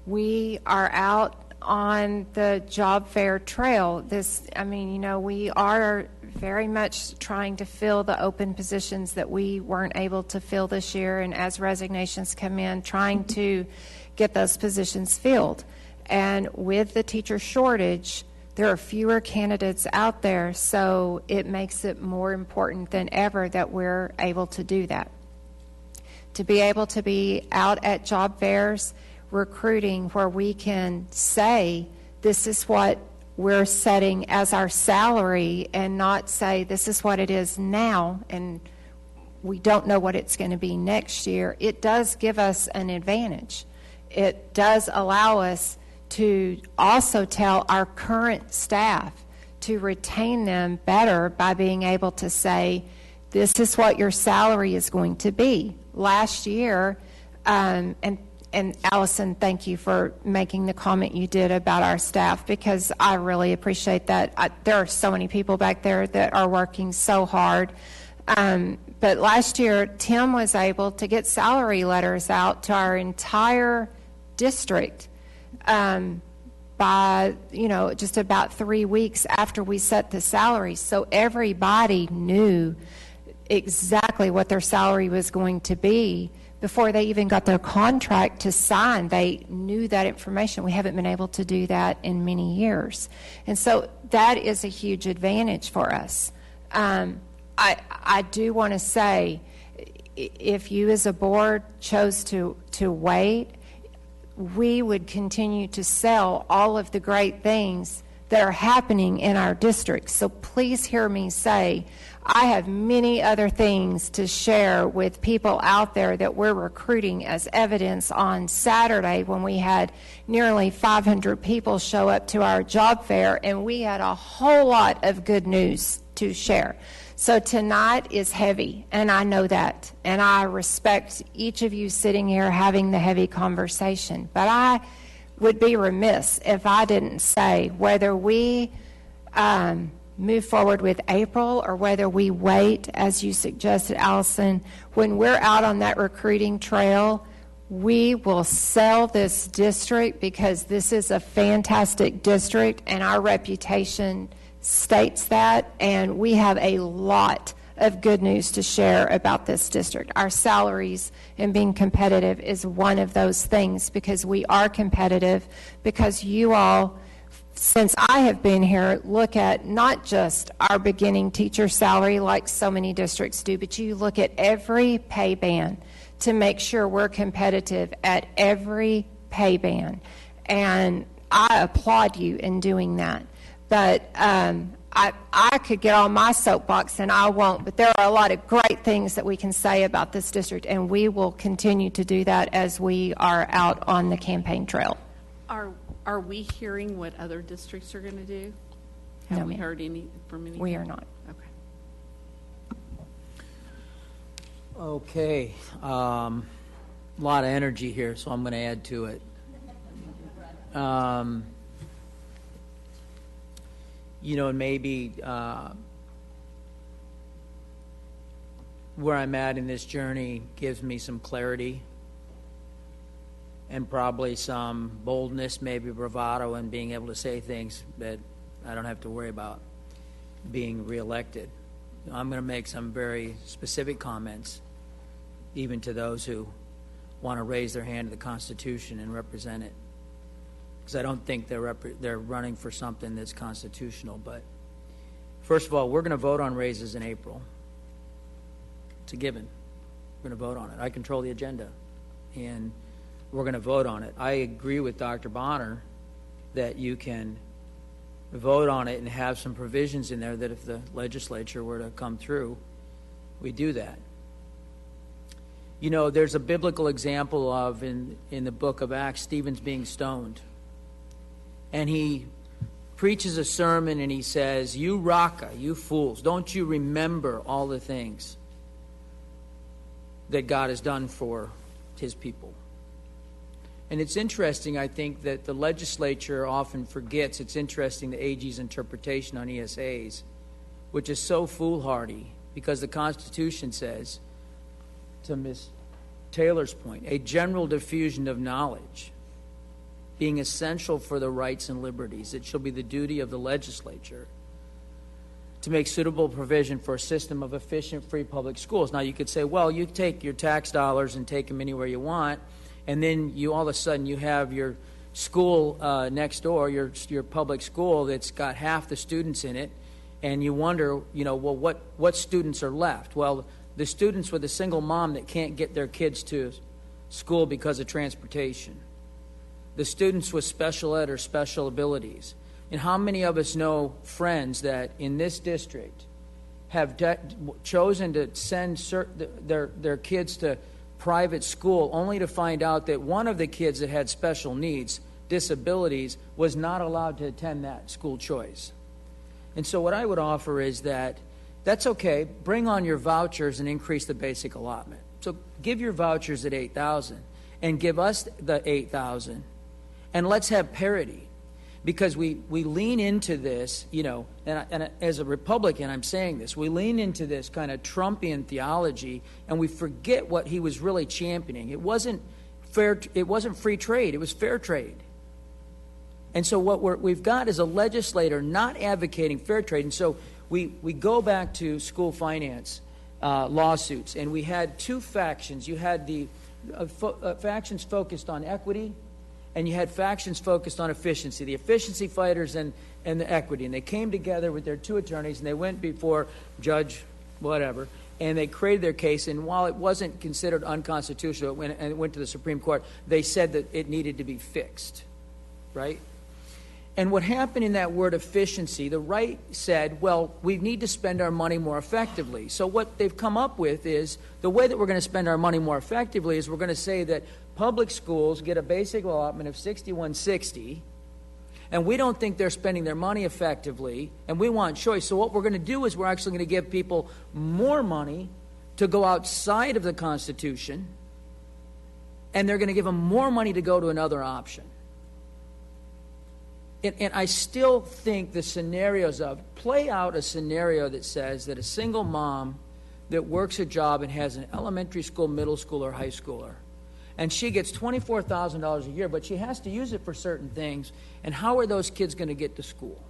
S5: we are out on the job fair trail. We are very much trying to fill the open positions that we weren't able to fill this year, and as resignations come in, trying to get those positions filled. And with the teacher shortage, there are fewer candidates out there, so it makes it more important than ever that we're able to do that. To be able to be out at job fairs, recruiting, where we can say, this is what we're setting as our salary, and not say, this is what it is now, and we don't know what it's going to be next year. It does give us an advantage. It does allow us to also tell our current staff to retain them better by being able to say, this is what your salary is going to be. Last year, and Allison, thank you for making the comment you did about our staff, because I really appreciate that. There are so many people back there that are working so hard. But last year, Tim was able to get salary letters out to our entire district by, just about 3 weeks after we set the salary. So everybody knew exactly what their salary was going to be before they even got their contract to sign. They knew that information. We haven't been able to do that in many years. And so that is a huge advantage for us. I do want to say, if you as a board chose to wait, we would continue to sell all of the great things that are happening in our district. So please hear me say, I have many other things to share with people out there that we're recruiting, as evidence on Saturday when we had nearly 500 people show up to our job fair, and we had a whole lot of good news to share. So tonight is heavy, and I know that, and I respect each of you sitting here having the heavy conversation. But I would be remiss if I didn't say, whether we move forward with April or whether we wait, as you suggested, Allison, when we're out on that recruiting trail, we will sell this district, because this is a fantastic district, and our reputation states that, and we have a lot of good news to share about this district. Our salaries and being competitive is one of those things, because we are competitive, because you all, since I have been here, look at not just our beginning teacher salary like so many districts do, but you look at every pay band to make sure we're competitive at every pay band. And I applaud you in doing that. But I could get on my soapbox, and I won't, but there are a lot of great things that we can say about this district, and we will continue to do that as we are out on the campaign trail.
S9: Are we hearing what other districts are going to do? Have we heard any from any?
S5: We are not.
S1: Okay. A lot of energy here, so I'm going to add to it. Maybe where I'm at in this journey gives me some clarity and probably some boldness, maybe bravado, and being able to say things that I don't have to worry about being reelected. I'm going to make some very specific comments, even to those who want to raise their hand to the Constitution and represent it. because I don't think they're running for something that's constitutional. But first of all, we're going to vote on raises in April. It's a given. We're going to vote on it. I control the agenda, and we're going to vote on it. I agree with Dr. Bonner that you can vote on it and have some provisions in there that if the legislature were to come through, we do that. You know, there's a biblical example of, in the book of Acts, Stephen's being stoned. And he preaches a sermon and he says, "You Raka, you fools, don't you remember all the things that God has done for his people?" And it's interesting, I think, that the legislature often forgets. It's interesting, the AG's interpretation on ESAs, which is so foolhardy, because the Constitution says, to Ms. Taylor's point, a general diffusion of knowledge being essential for the rights and liberties. It shall be the duty of the legislature to make suitable provision for a system of efficient, free public schools. Now, you could say, well, you take your tax dollars and take them anywhere you want, and then you all of a sudden you have your school next door, your public school that's got half the students in it, and you wonder, you know, well, what students are left? Well, the students with a single mom that can't get their kids to school because of transportation. The students with special ed or special abilities. And how many of us know friends that in this district have chosen to send their kids to private school only to find out that one of the kids that had special needs, disabilities, was not allowed to attend that school choice? And so what I would offer is that's okay. Bring on your vouchers and increase the basic allotment. So give your vouchers at $8,000 and give us the $8,000, and let's have parity. Because we lean into this, you know, and as a Republican, I'm saying this, we lean into this kind of Trumpian theology, and we forget what he was really championing. It wasn't free trade, it was fair trade. And so what we've got is a legislator not advocating fair trade. And so we go back to school finance lawsuits, and we had two factions. You had the factions focused on equity, and you had factions focused on efficiency, the efficiency fighters and the equity. And they came together with their two attorneys, and they went before Judge whatever, and they created their case. And while it wasn't considered unconstitutional, it went to the Supreme Court, they said that it needed to be fixed, right? And what happened in that word efficiency, the right said, well, we need to spend our money more effectively. So what they've come up with is the way that we're going to spend our money more effectively is we're going to say that public schools get a basic allotment of $61.60, and we don't think they're spending their money effectively, and we want choice. So what we're going to do is we're actually going to give people more money to go outside of the Constitution, and they're going to give them more money to go to another option. And I still think the scenarios of, play out a scenario that says that a single mom that works a job and has an elementary school, middle school, or high schooler, and she gets $24,000 a year, but she has to use it for certain things, and how are those kids going to get to school?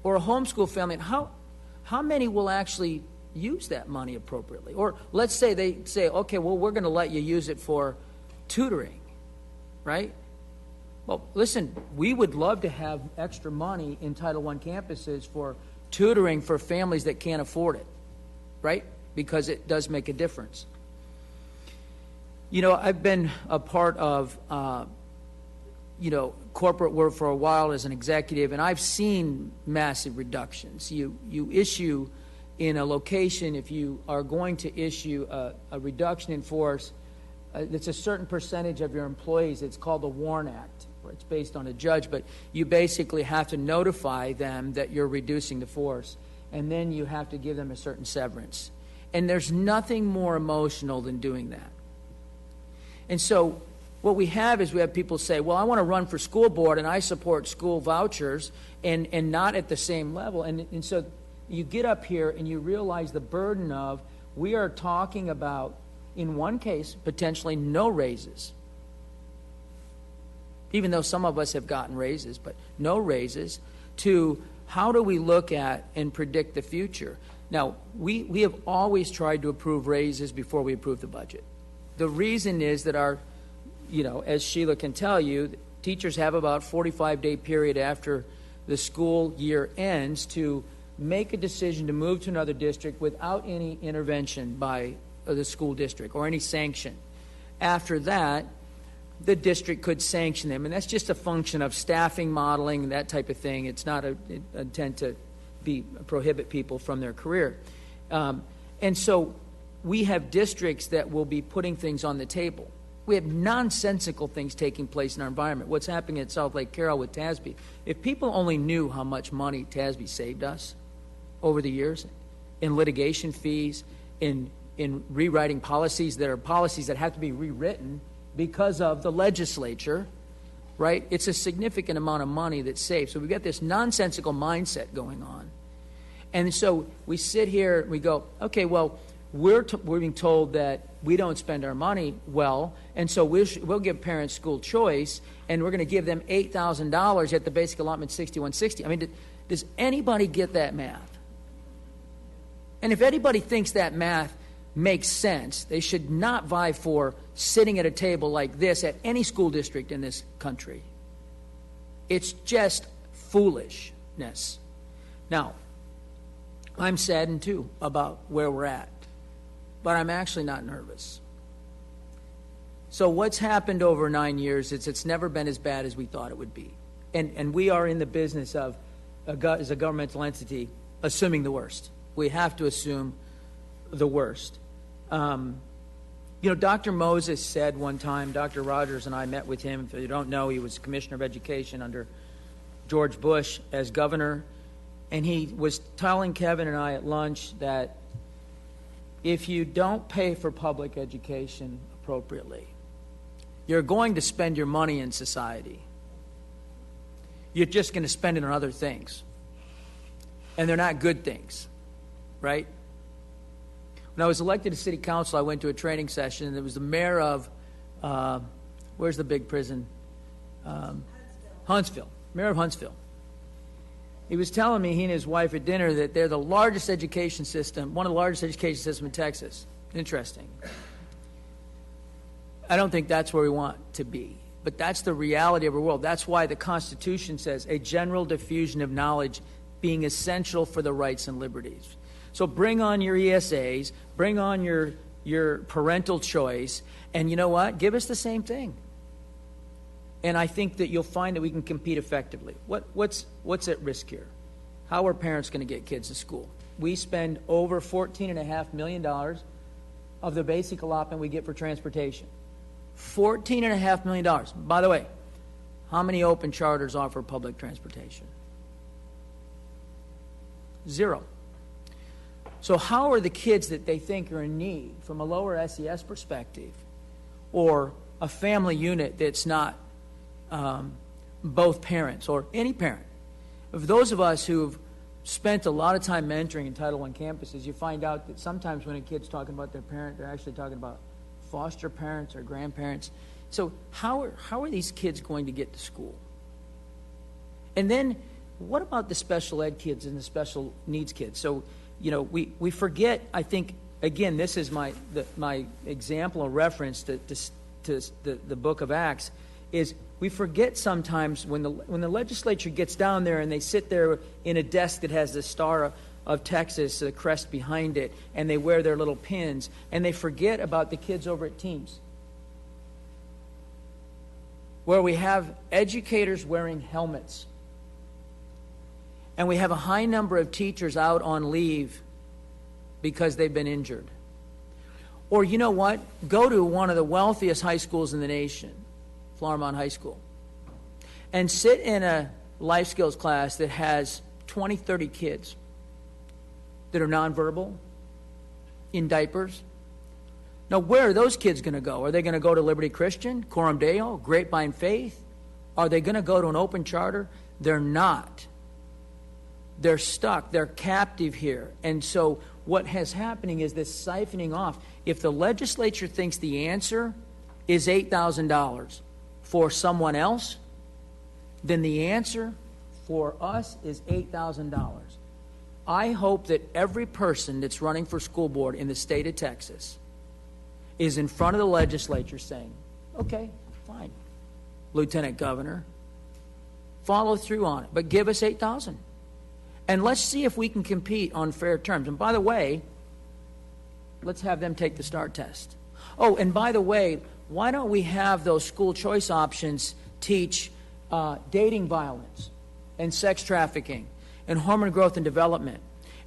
S1: Or a homeschool family, and how many will actually use that money appropriately? Or let's say they say, okay, well, we're going to let you use it for tutoring, right? Well, listen, we would love to have extra money in Title I campuses for tutoring for families that can't afford it, right? Because it does make a difference. You know, I've been a part of, corporate work for a while as an executive, and I've seen massive reductions. You issue in a location, if you are going to issue a reduction in force, it's a certain percentage of your employees. It's called the WARN Act. It's based on a judge, but you basically have to notify them that you're reducing the force, and then you have to give them a certain severance. And there's nothing more emotional than doing that. And so what we have is we have people say, well, I want to run for school board, and I support school vouchers, and not at the same level. And so you get up here and you realize the burden of, we are talking about, in one case, potentially no raises. Even though some of us have gotten raises, but no raises, to how do we look at and predict the future? Now, we have always tried to approve raises before we approve the budget. The reason is that our, as Sheila can tell you, teachers have about 45-day period after the school year ends to make a decision to move to another district without any intervention by the school district or any sanction. After that, the district could sanction them, and that's just a function of staffing, modeling, that type of thing. It's not an intent to prohibit people from their career. And so we have districts that will be putting things on the table. We have nonsensical things taking place in our environment. What's happening at South Lake Carroll with TASB. If people only knew how much money TASB saved us over the years in litigation fees, in rewriting policies that are policies that have to be rewritten because of the legislature, right? It's a significant amount of money that's saved. So we've got this nonsensical mindset going on. And so we sit here, we go, okay, well, we're being told that we don't spend our money well, and so we'll give parents school choice, and we're going to give them $8,000 at the basic allotment $6,160. I mean, does anybody get that math? And if anybody thinks that math makes sense, they should not vie for sitting at a table like this at any school district in this country. It's just foolishness. Now, I'm saddened too about where we're at, but I'm actually not nervous. So what's happened over 9 years is it's never been as bad as we thought it would be. And we are in the business of, as a governmental entity, assuming the worst. We have to assume the worst. Dr. Moses said one time, Dr. Rogers and I met with him. If you don't know, he was Commissioner of Education under George Bush as governor. And he was telling Kevin and I at lunch that if you don't pay for public education appropriately, you're going to spend your money in society. You're just going to spend it on other things. And they're not good things, right? When I was elected to city council, I went to a training session, and it was the mayor of, where's the big prison? Huntsville. Mayor of Huntsville. He was telling me, he and his wife at dinner, that they're the largest education system, one of the largest education systems in Texas. Interesting. I don't think that's where we want to be, but that's the reality of our world. That's why the Constitution says a general diffusion of knowledge being essential for the rights and liberties. So bring on your ESAs, bring on your parental choice, and you know what? Give us the same thing. And I think that you'll find that we can compete effectively. What's at risk here? How are parents going to get kids to school? We spend over $14.5 million of the basic allotment we get for transportation. $14.5 million. By the way, how many open charters offer public transportation? 0. So how are the kids that they think are in need from a lower SES perspective, or a family unit that's not both parents or any parent? Of those of us who've spent a lot of time mentoring in Title I campuses, you find out that sometimes when a kid's talking about their parent, they're actually talking about foster parents or grandparents. So how are these kids going to get to school? And then what about the special ed kids and the special needs kids? So, we forget, I think, again, this is my example or reference to the book of Acts, is we forget sometimes when the legislature gets down there and they sit there in a desk that has the Star of Texas, the crest behind it, and they wear their little pins, and they forget about the kids over at Teams, where we have educators wearing helmets, and we have a high number of teachers out on leave because they've been injured. Or you know what? Go to one of the wealthiest high schools in the nation, Florimont High School, and sit in a life skills class that has 20, 30 kids that are nonverbal, in diapers. Now, where are those kids going to go? Are they going to go to Liberty Christian, Coram Deo, Grapevine Faith? Are they going to go to an open charter? They're not. They're stuck. They're captive here. And so what has happening is this siphoning off. If the legislature thinks the answer is $8,000 for someone else, then the answer for us is $8,000. I hope that every person that's running for school board in the state of Texas is in front of the legislature saying, okay, fine. Lieutenant Governor. Follow through on it, but give us 8,000. And let's see if we can compete on fair terms. And by the way, let's have them take the STAR test. Oh, and by the way, why don't we have those school choice options teach dating violence and sex trafficking and hormone growth and development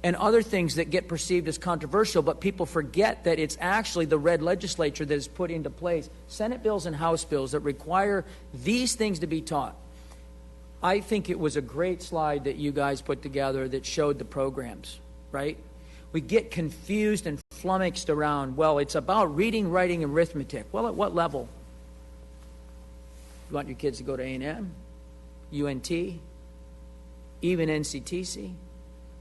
S1: and other things that get perceived as controversial, but people forget that it's actually the red legislature that has put into place Senate bills and House bills that require these things to be taught. I think it was a great slide that you guys put together that showed the programs, right? We get confused and flummoxed around, well, it's about reading, writing, and arithmetic. Well, at what level? You want your kids to go to A&M, UNT, even NCTC,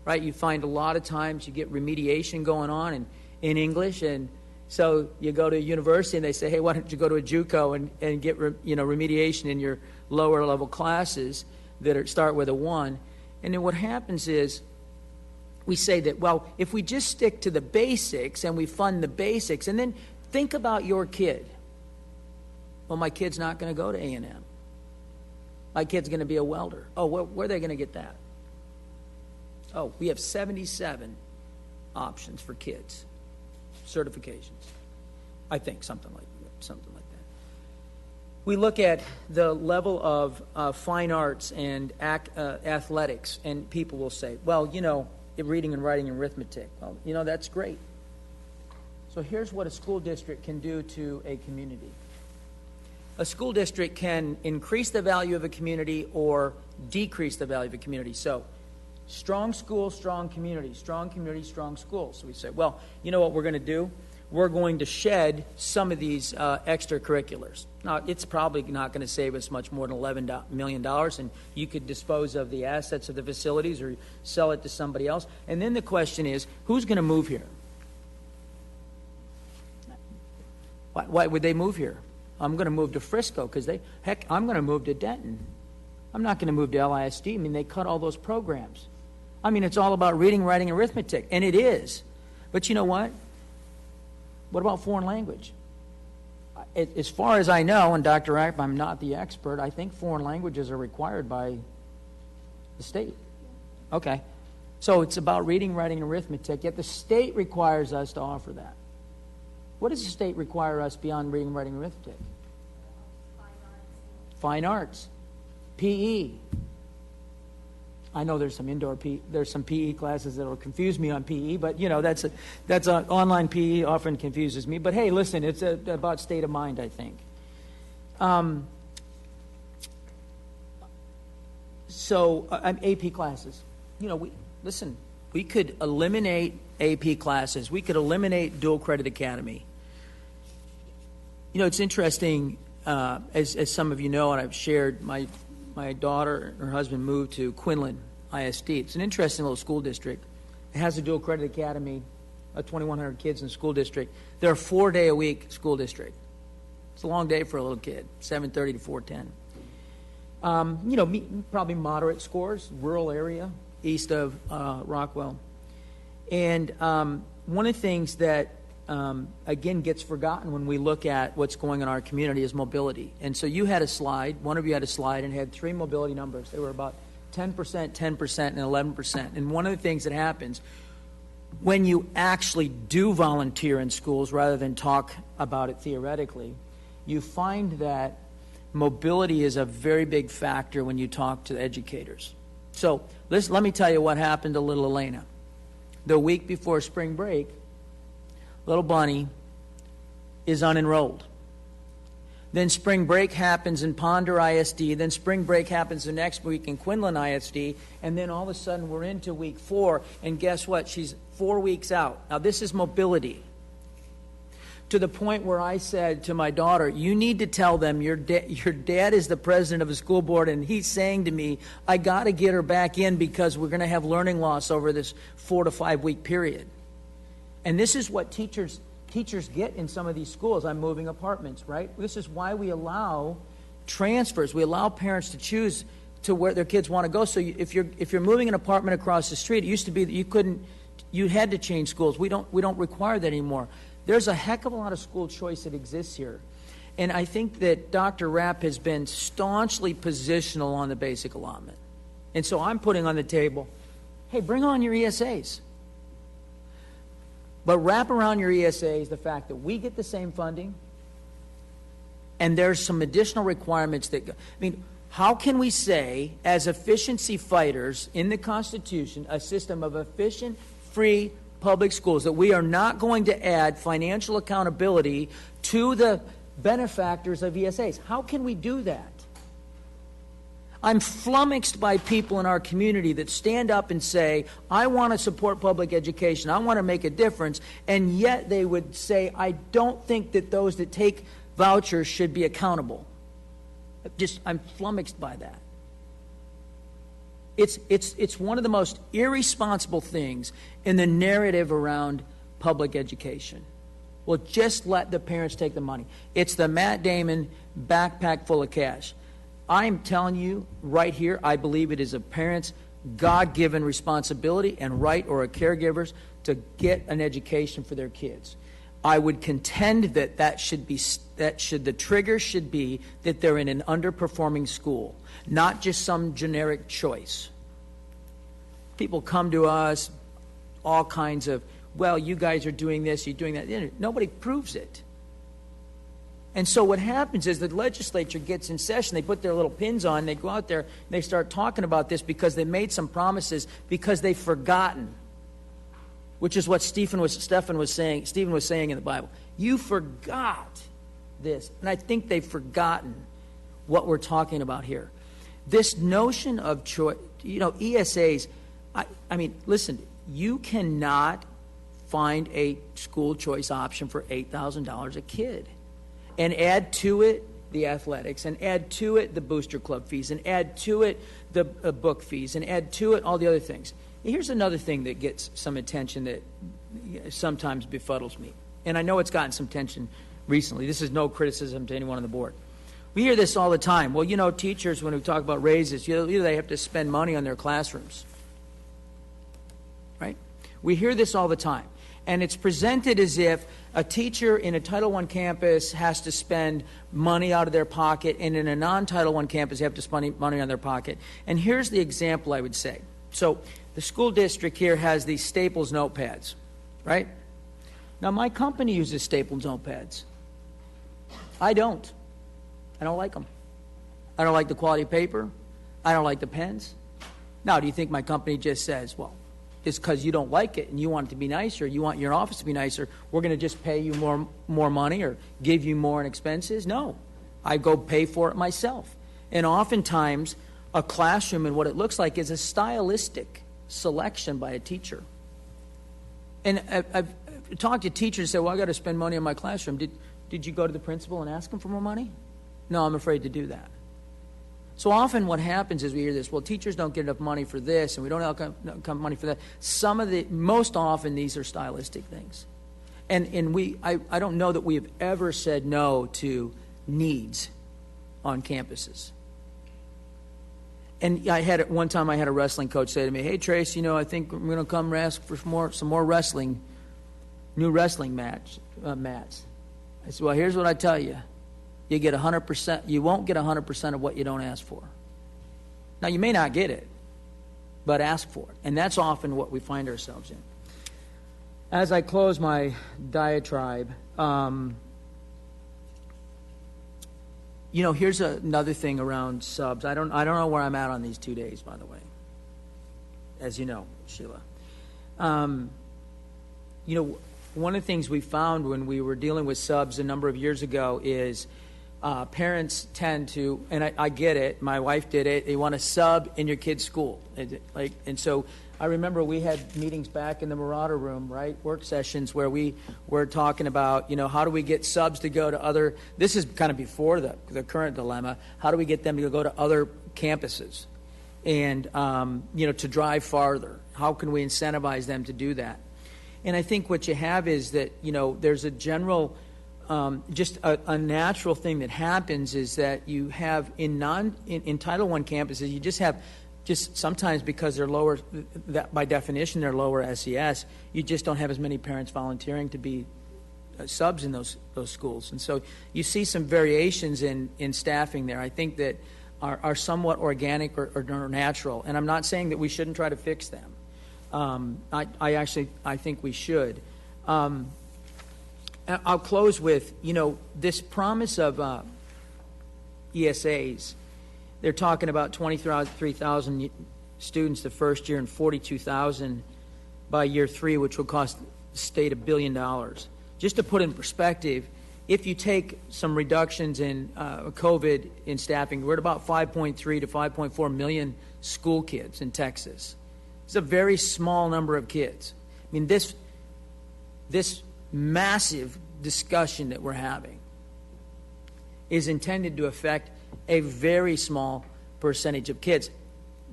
S1: right? You find a lot of times you get remediation going on in English, and so you go to a university and they say, hey, why don't you go to a JUCO and get remediation in your lower level classes that start with a 1. And then what happens is we say that, well, if we just stick to the basics and we fund the basics, and then think about your kid. Well, my kid's not going to go to A&M. My kid's going to be a welder. Oh, where are they going to get that? Oh, we have 77 options for kids, certifications. I think something like that. We look at the level of fine arts and athletics, and people will say, well, reading and writing and arithmetic. Well, that's great. So here's what a school district can do to a community. A school district can increase the value of a community or decrease the value of a community. So strong school, strong community, strong community, strong schools. So we say, well, you know what we're going to do? We're going to shed some of these extracurriculars. Now, it's probably not going to save us much more than $11 million, and you could dispose of the assets of the facilities or sell it to somebody else. And then the question is, who's going to move here? Why would they move here? I'm going to move to Frisco because I'm going to move to Denton. I'm not going to move to LISD. I mean, they cut all those programs. I mean, it's all about reading, writing, arithmetic, and it is. But you know what? What about foreign language? As far as I know, and Dr. Rapp, I'm not the expert, I think foreign languages are required by the state. Okay. So it's about reading, writing, and arithmetic, yet the state requires us to offer that. What does the state require us beyond reading, writing, and arithmetic? Fine arts. PE. I know there's some indoor PE, there's some PE classes that will confuse me on PE, but that's online PE often confuses me. But hey, listen, it's about state of mind, I think. AP classes. We could eliminate AP classes. We could eliminate dual credit academy. It's interesting, as some of you know, and I've shared, my daughter and her husband moved to Quinlan ISD. It's an interesting little school district. It has a dual credit academy, 2,100 kids in the school district. They're a 4-day-a-week school district. It's a long day for a little kid, 7:30 to 4:10. Probably moderate scores, rural area, east of Rockwell. And one of the things that again gets forgotten when we look at what's going on in our community is mobility. And so you had a slide, one of you had a slide, and had 3 mobility numbers. They were about 10%, 10%, and 11%. And one of the things that happens when you actually do volunteer in schools rather than talk about it theoretically, you find that mobility is a very big factor when you talk to educators. So let me tell you what happened to little Elena. The week before spring break, little Bunny is unenrolled. Then spring break happens in Ponder ISD. Then spring break happens the next week in Quinlan ISD. And then all of a sudden we're into week 4. And guess what? She's 4 weeks out. Now this is mobility. To the point where I said to my daughter, you need to tell them your dad is the president of a school board, and he's saying to me, I got to get her back in because we're going to have learning loss over this 4 to 5 week period. And this is what teachers get in some of these schools. I'm moving apartments, right? This is why we allow transfers. We allow parents to choose to where their kids want to go. So if you're moving an apartment across the street, it used to be that you had to change schools. We don't require that anymore. There's a heck of a lot of school choice that exists here. And I think that Dr. Rapp has been staunchly positional on the basic allotment. And so I'm putting on the table, hey, bring on your ESAs. But wrap around your ESAs the fact that we get the same funding, and there's some additional requirements that go. I mean, how can we say, as efficiency fighters in the Constitution, a system of efficient, free public schools, that we are not going to add financial accountability to the benefactors of ESAs? How can we do that? I'm flummoxed by people in our community that stand up and say, I want to support public education, I want to make a difference, and yet they would say, I don't think that those that take vouchers should be accountable. I'm flummoxed by that. It's one of the most irresponsible things in the narrative around public education. Well, just let the parents take the money. It's the Matt Damon backpack full of cash. I'm telling you right here, I believe it is a parent's God-given responsibility and right, or a caregiver's, to get an education for their kids. I would contend that the trigger should be that they're in an underperforming school, not just some generic choice. People come to us, all kinds of, well, you guys are doing this, you're doing that. Nobody proves it. And so what happens is the legislature gets in session, they put their little pins on, they go out there, and they start talking about this because they made some promises because they've forgotten, which is what Stephen was saying in the Bible. You forgot this. And I think they've forgotten what we're talking about here. This notion of choice, ESAs, I mean, listen, you cannot find a school choice option for $8,000 a kid. And add to it the athletics, and add to it the booster club fees, and add to it the book fees, and add to it all the other things. Here's another thing that gets some attention that sometimes befuddles me. And I know it's gotten some attention recently. This is no criticism to anyone on the board. We hear this all the time. Well, teachers, when we talk about raises, either they have to spend money on their classrooms. Right? We hear this all the time. And it's presented as if a teacher in a Title I campus has to spend money out of their pocket, and in a non-Title I campus they have to spend money on their pocket. And here's the example I would say. So the school district here has these Staples notepads, right? Now my company uses Staples notepads. I don't. I don't like them. I don't like the quality of paper. I don't like the pens. Now, do you think my company just says, well, it's because you don't like it and you want it to be nicer, you want your office to be nicer, we're going to just pay you more money or give you more in expenses? No. I go pay for it myself. And oftentimes, a classroom and what it looks like is a stylistic selection by a teacher. And I've talked to teachers who say, well, I got to spend money on my classroom. Did you go to the principal and ask him for more money? No, I'm afraid to do that. So often what happens is we hear this, well, teachers don't get enough money for this, and we don't have enough money for that. Most often these are stylistic things. And I don't know that we have ever said no to needs on campuses. And one time I had a wrestling coach say to me, hey, Trace, I think we're going to come ask for some more new wrestling mats. I said, well, here's what I tell you. You get 100%. You won't get 100% of what you don't ask for. Now, you may not get it, but ask for it. And that's often what we find ourselves in. As I close my diatribe, here's another thing around subs. I don't know where I'm at on these 2 days, by the way. As you know, Sheila. One of the things we found when we were dealing with subs a number of years ago is parents tend to, and I get it, my wife did it, they want to sub in your kid's school. And so I remember we had meetings back in the Marauder room, right, work sessions where we were talking about, how do we get subs to go to other, this is kind of before the current dilemma, how do we get them to go to other campuses and, to drive farther? How can we incentivize them to do that? And I think what you have is that, there's a general, just a natural thing that happens is that you have in Title I campuses, you just have, sometimes because they're lower, that by definition they're lower SES, you just don't have as many parents volunteering to be subs in those schools. And so you see some variations in staffing there. I think that are somewhat organic or natural. And I'm not saying that we shouldn't try to fix them. I think we should. I'll close with, this promise of ESAs. They're talking about 23,000 students the first year and 42,000 by year 3, which will cost the state $1 billion. Just to put in perspective, if you take some reductions in COVID in staffing, we're at about 5.3 to 5.4 million school kids in Texas. It's a very small number of kids. I mean, this massive discussion that we're having is intended to affect a very small percentage of kids.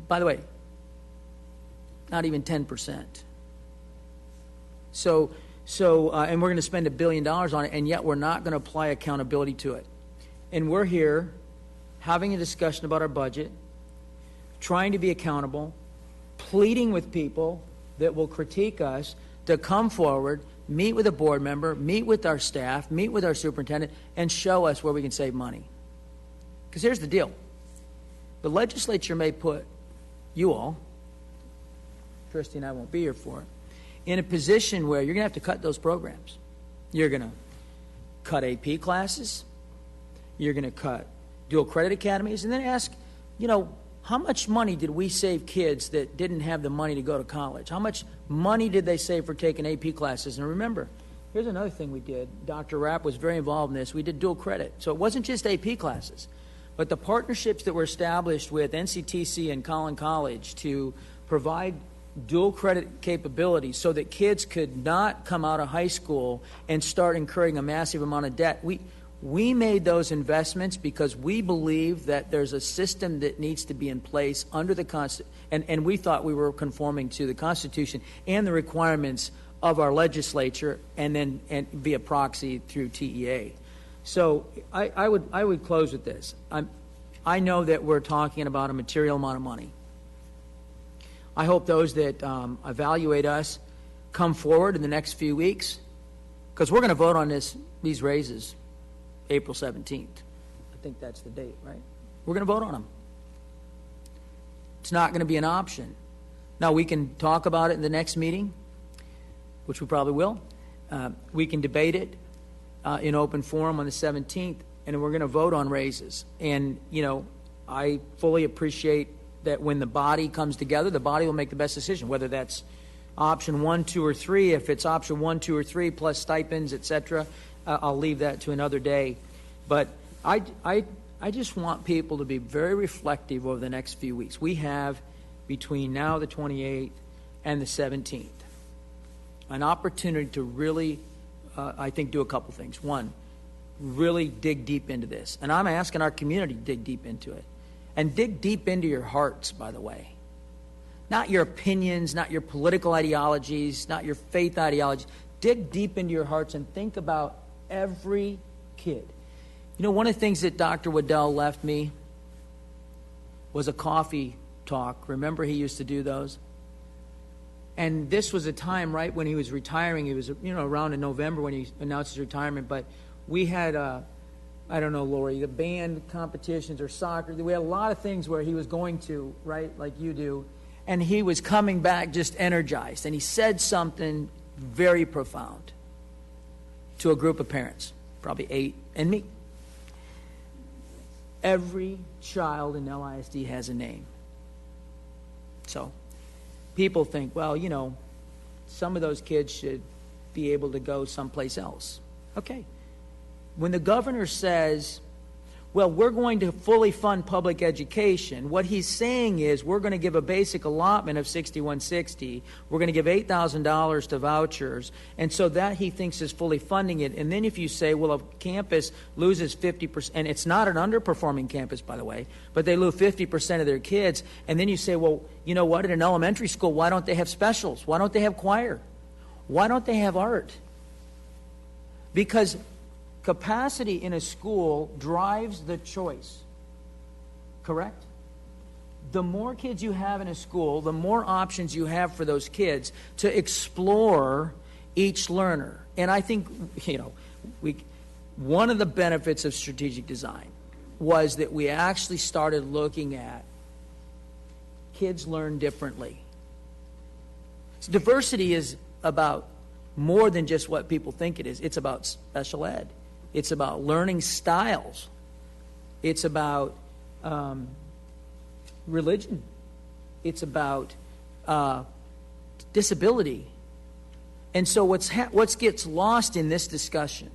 S1: By the way, not even 10%. So, and we're going to spend $1 billion on it, and yet we're not going to apply accountability to it. And we're here having a discussion about our budget, trying to be accountable, pleading with people that will critique us to come forward, meet with a board member, meet with our staff, meet with our superintendent, and show us where we can save money. Because here's the deal. The legislature may put you all, Christy and I won't be here for it, in a position where you're going to have to cut those programs. You're going to cut AP classes. You're going to cut dual credit academies, and then ask, how much money did we save kids that didn't have the money to go to college? How much money did they save for taking AP classes? And remember, here's another thing we did. Dr. Rapp was very involved in this. We did dual credit. So it wasn't just AP classes, but the partnerships that were established with NCTC and Collin College to provide dual credit capabilities so that kids could not come out of high school and start incurring a massive amount of debt. We made those investments because we believe that there's a system that needs to be in place under the Constitution, and we thought we were conforming to the Constitution and the requirements of our legislature, and via proxy through TEA. So I would close with this. I know that we're talking about a material amount of money. I hope those that evaluate us come forward in the next few weeks, because we're going to vote on these raises April 17th. I think that's the date, right? We're going to vote on them. It's not going to be an option. Now, we can talk about it in the next meeting, which we probably will. We can debate it in open forum on the 17th, and we're going to vote on raises. And, I fully appreciate that when the body comes together, the body will make the best decision, whether that's option 1, 2, or 3. If it's option 1, 2, or 3 plus stipends, etc., I'll leave that to another day. But I just want people to be very reflective over the next few weeks. We have, between now, the 28th, and the 17th, an opportunity to really, I think, do a couple things. One, really dig deep into this. And I'm asking our community to dig deep into it. And dig deep into your hearts, by the way. Not your opinions, not your political ideologies, not your faith ideologies. Dig deep into your hearts and think about every kid. One of the things that Dr. Waddell left me was a coffee talk. Remember, he used to do those? And this was a time right when he was retiring. He was, around in November when he announced his retirement. But we had, I don't know, Lori, the band competitions or soccer. We had a lot of things where he was going to, right, like you do. And he was coming back just energized. And he said something very profound to a group of parents, probably 8, and me. Every child in LISD has a name. So people think, well, some of those kids should be able to go someplace else. Okay. When the governor says, well, we're going to fully fund public education, what he's saying is we're going to give a basic allotment of $6160. We're going to give $8,000 to vouchers. And so that he thinks is fully funding it. And then if you say, well, a campus loses 50%, and it's not an underperforming campus, by the way, but they lose 50% of their kids. And then you say, well, you know what, at an elementary school, why don't they have specials? Why don't they have choir? Why don't they have art? Because capacity in a school drives the choice, correct? The more kids you have in a school, the more options you have for those kids to explore each learner. And I think, one of the benefits of strategic design was that we actually started looking at kids learn differently. So diversity is about more than just what people think it is. It's about special ed. It's about learning styles. It's about religion. It's about disability. And so what gets lost in this discussion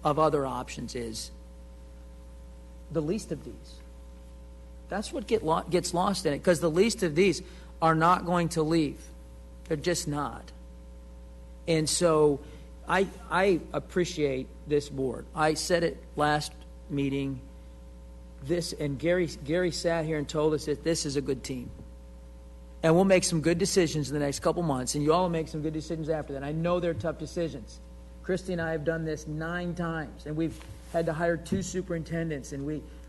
S1: of other options is the least of these. That's what gets lost in it, because the least of these are not going to leave. They're just not. And so I appreciate this board. I said it last meeting. Gary sat here and told us that this is a good team. And we'll make some good decisions in the next couple months, and you all will make some good decisions after that. I know they're tough decisions. Christy and I have done this 9 times, and we've had to hire 2 superintendents, and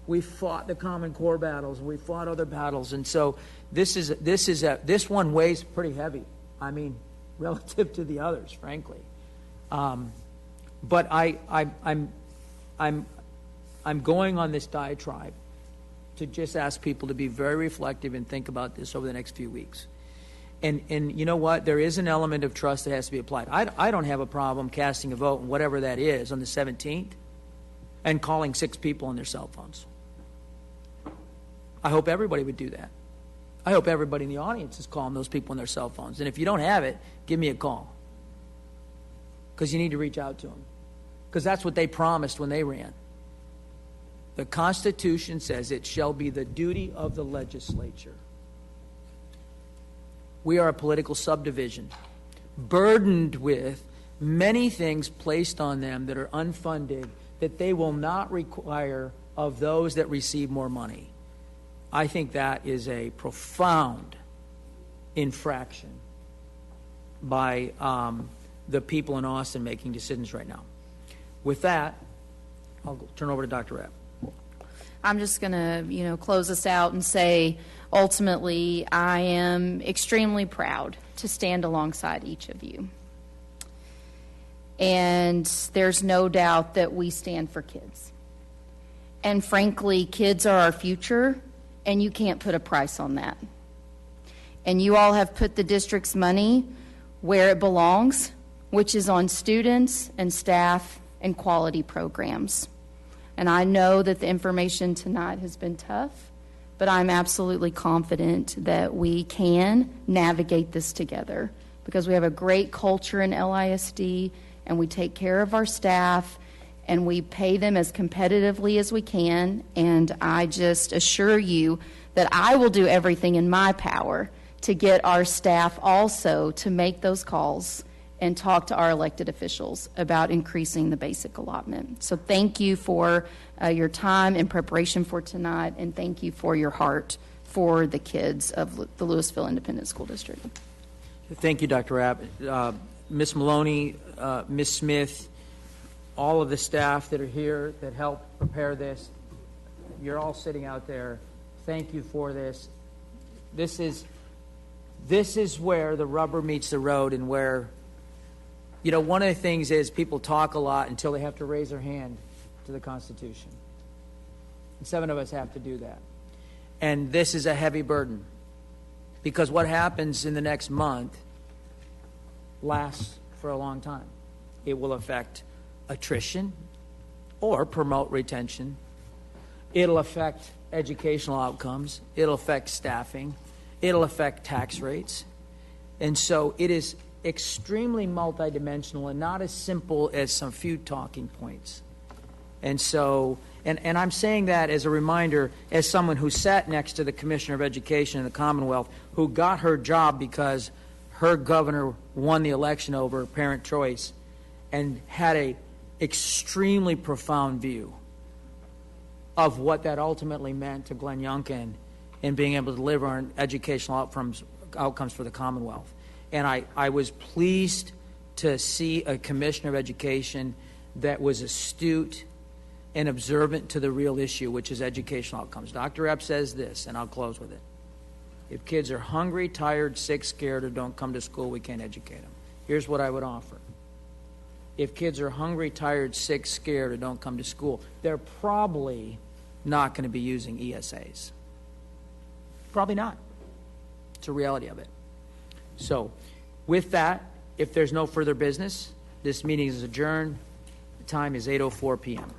S1: we fought the Common Core battles, and we fought other battles, and so this one weighs pretty heavy. I mean, relative to the others, frankly. But I'm going on this diatribe to just ask people to be very reflective and think about this over the next few weeks. And you know what? There is an element of trust that has to be applied. I don't have a problem casting a vote, whatever that is, on the 17th, and calling 6 people on their cell phones. I hope everybody would do that. I hope everybody in the audience is calling those people on their cell phones. And if you don't have it, give me a call, because you need to reach out to them, because that's what they promised when they ran. The Constitution says it shall be the duty of the legislature. We are a political subdivision, burdened with many things placed on them that are unfunded, that they will not require of those that receive more money. I think that is a profound infraction by the people in Austin making decisions right now. With that, I'll turn over to Dr. Rapp.
S3: I'm just going to, close us out and say, ultimately, I am extremely proud to stand alongside each of you. And there's no doubt that we stand for kids. And frankly, kids are our future, and you can't put a price on that. And you all have put the district's money where it belongs, which is on students and staff and quality programs. And I know that the information tonight has been tough, but I'm absolutely confident that we can navigate this together, because we have a great culture in LISD, and we take care of our staff, and we pay them as competitively as we can. And I just assure you that I will do everything in my power to get our staff also to make those calls and talk to our elected officials about increasing the basic allotment. So thank you for your time in preparation for tonight, and thank you for your heart for the kids of the Lewisville Independent School District.
S1: Thank you, Dr. Rapp. Ms. Maloney, Ms. Smith, all of the staff that are here that helped prepare this, you're all sitting out there. Thank you for this. This is where the rubber meets the road, and where, one of the things is people talk a lot until they have to raise their hand to the Constitution. And 7 of us have to do that. And this is a heavy burden, because what happens in the next month lasts for a long time. It will affect attrition or promote retention. It'll affect educational outcomes. It'll affect staffing. It'll affect tax rates. And so it is extremely multidimensional and not as simple as some few talking points. And so, and I'm saying that as a reminder, as someone who sat next to the Commissioner of Education in the Commonwealth, who got her job because her governor won the election over parent choice and had a extremely profound view of what that ultimately meant to Glenn Youngkin in being able to deliver on educational outcomes for the Commonwealth. And I was pleased to see a Commissioner of Education that was astute and observant to the real issue, which is educational outcomes. Dr. Epps says this, and I'll close with it. If kids are hungry, tired, sick, scared, or don't come to school, we can't educate them. here's what I would offer. If kids are hungry, tired, sick, scared, or don't come to school, they're probably not going to be using ESAs. Probably not. It's a reality of it. So, with that, if there's no further business, this meeting is adjourned. The time is 8:04 p.m.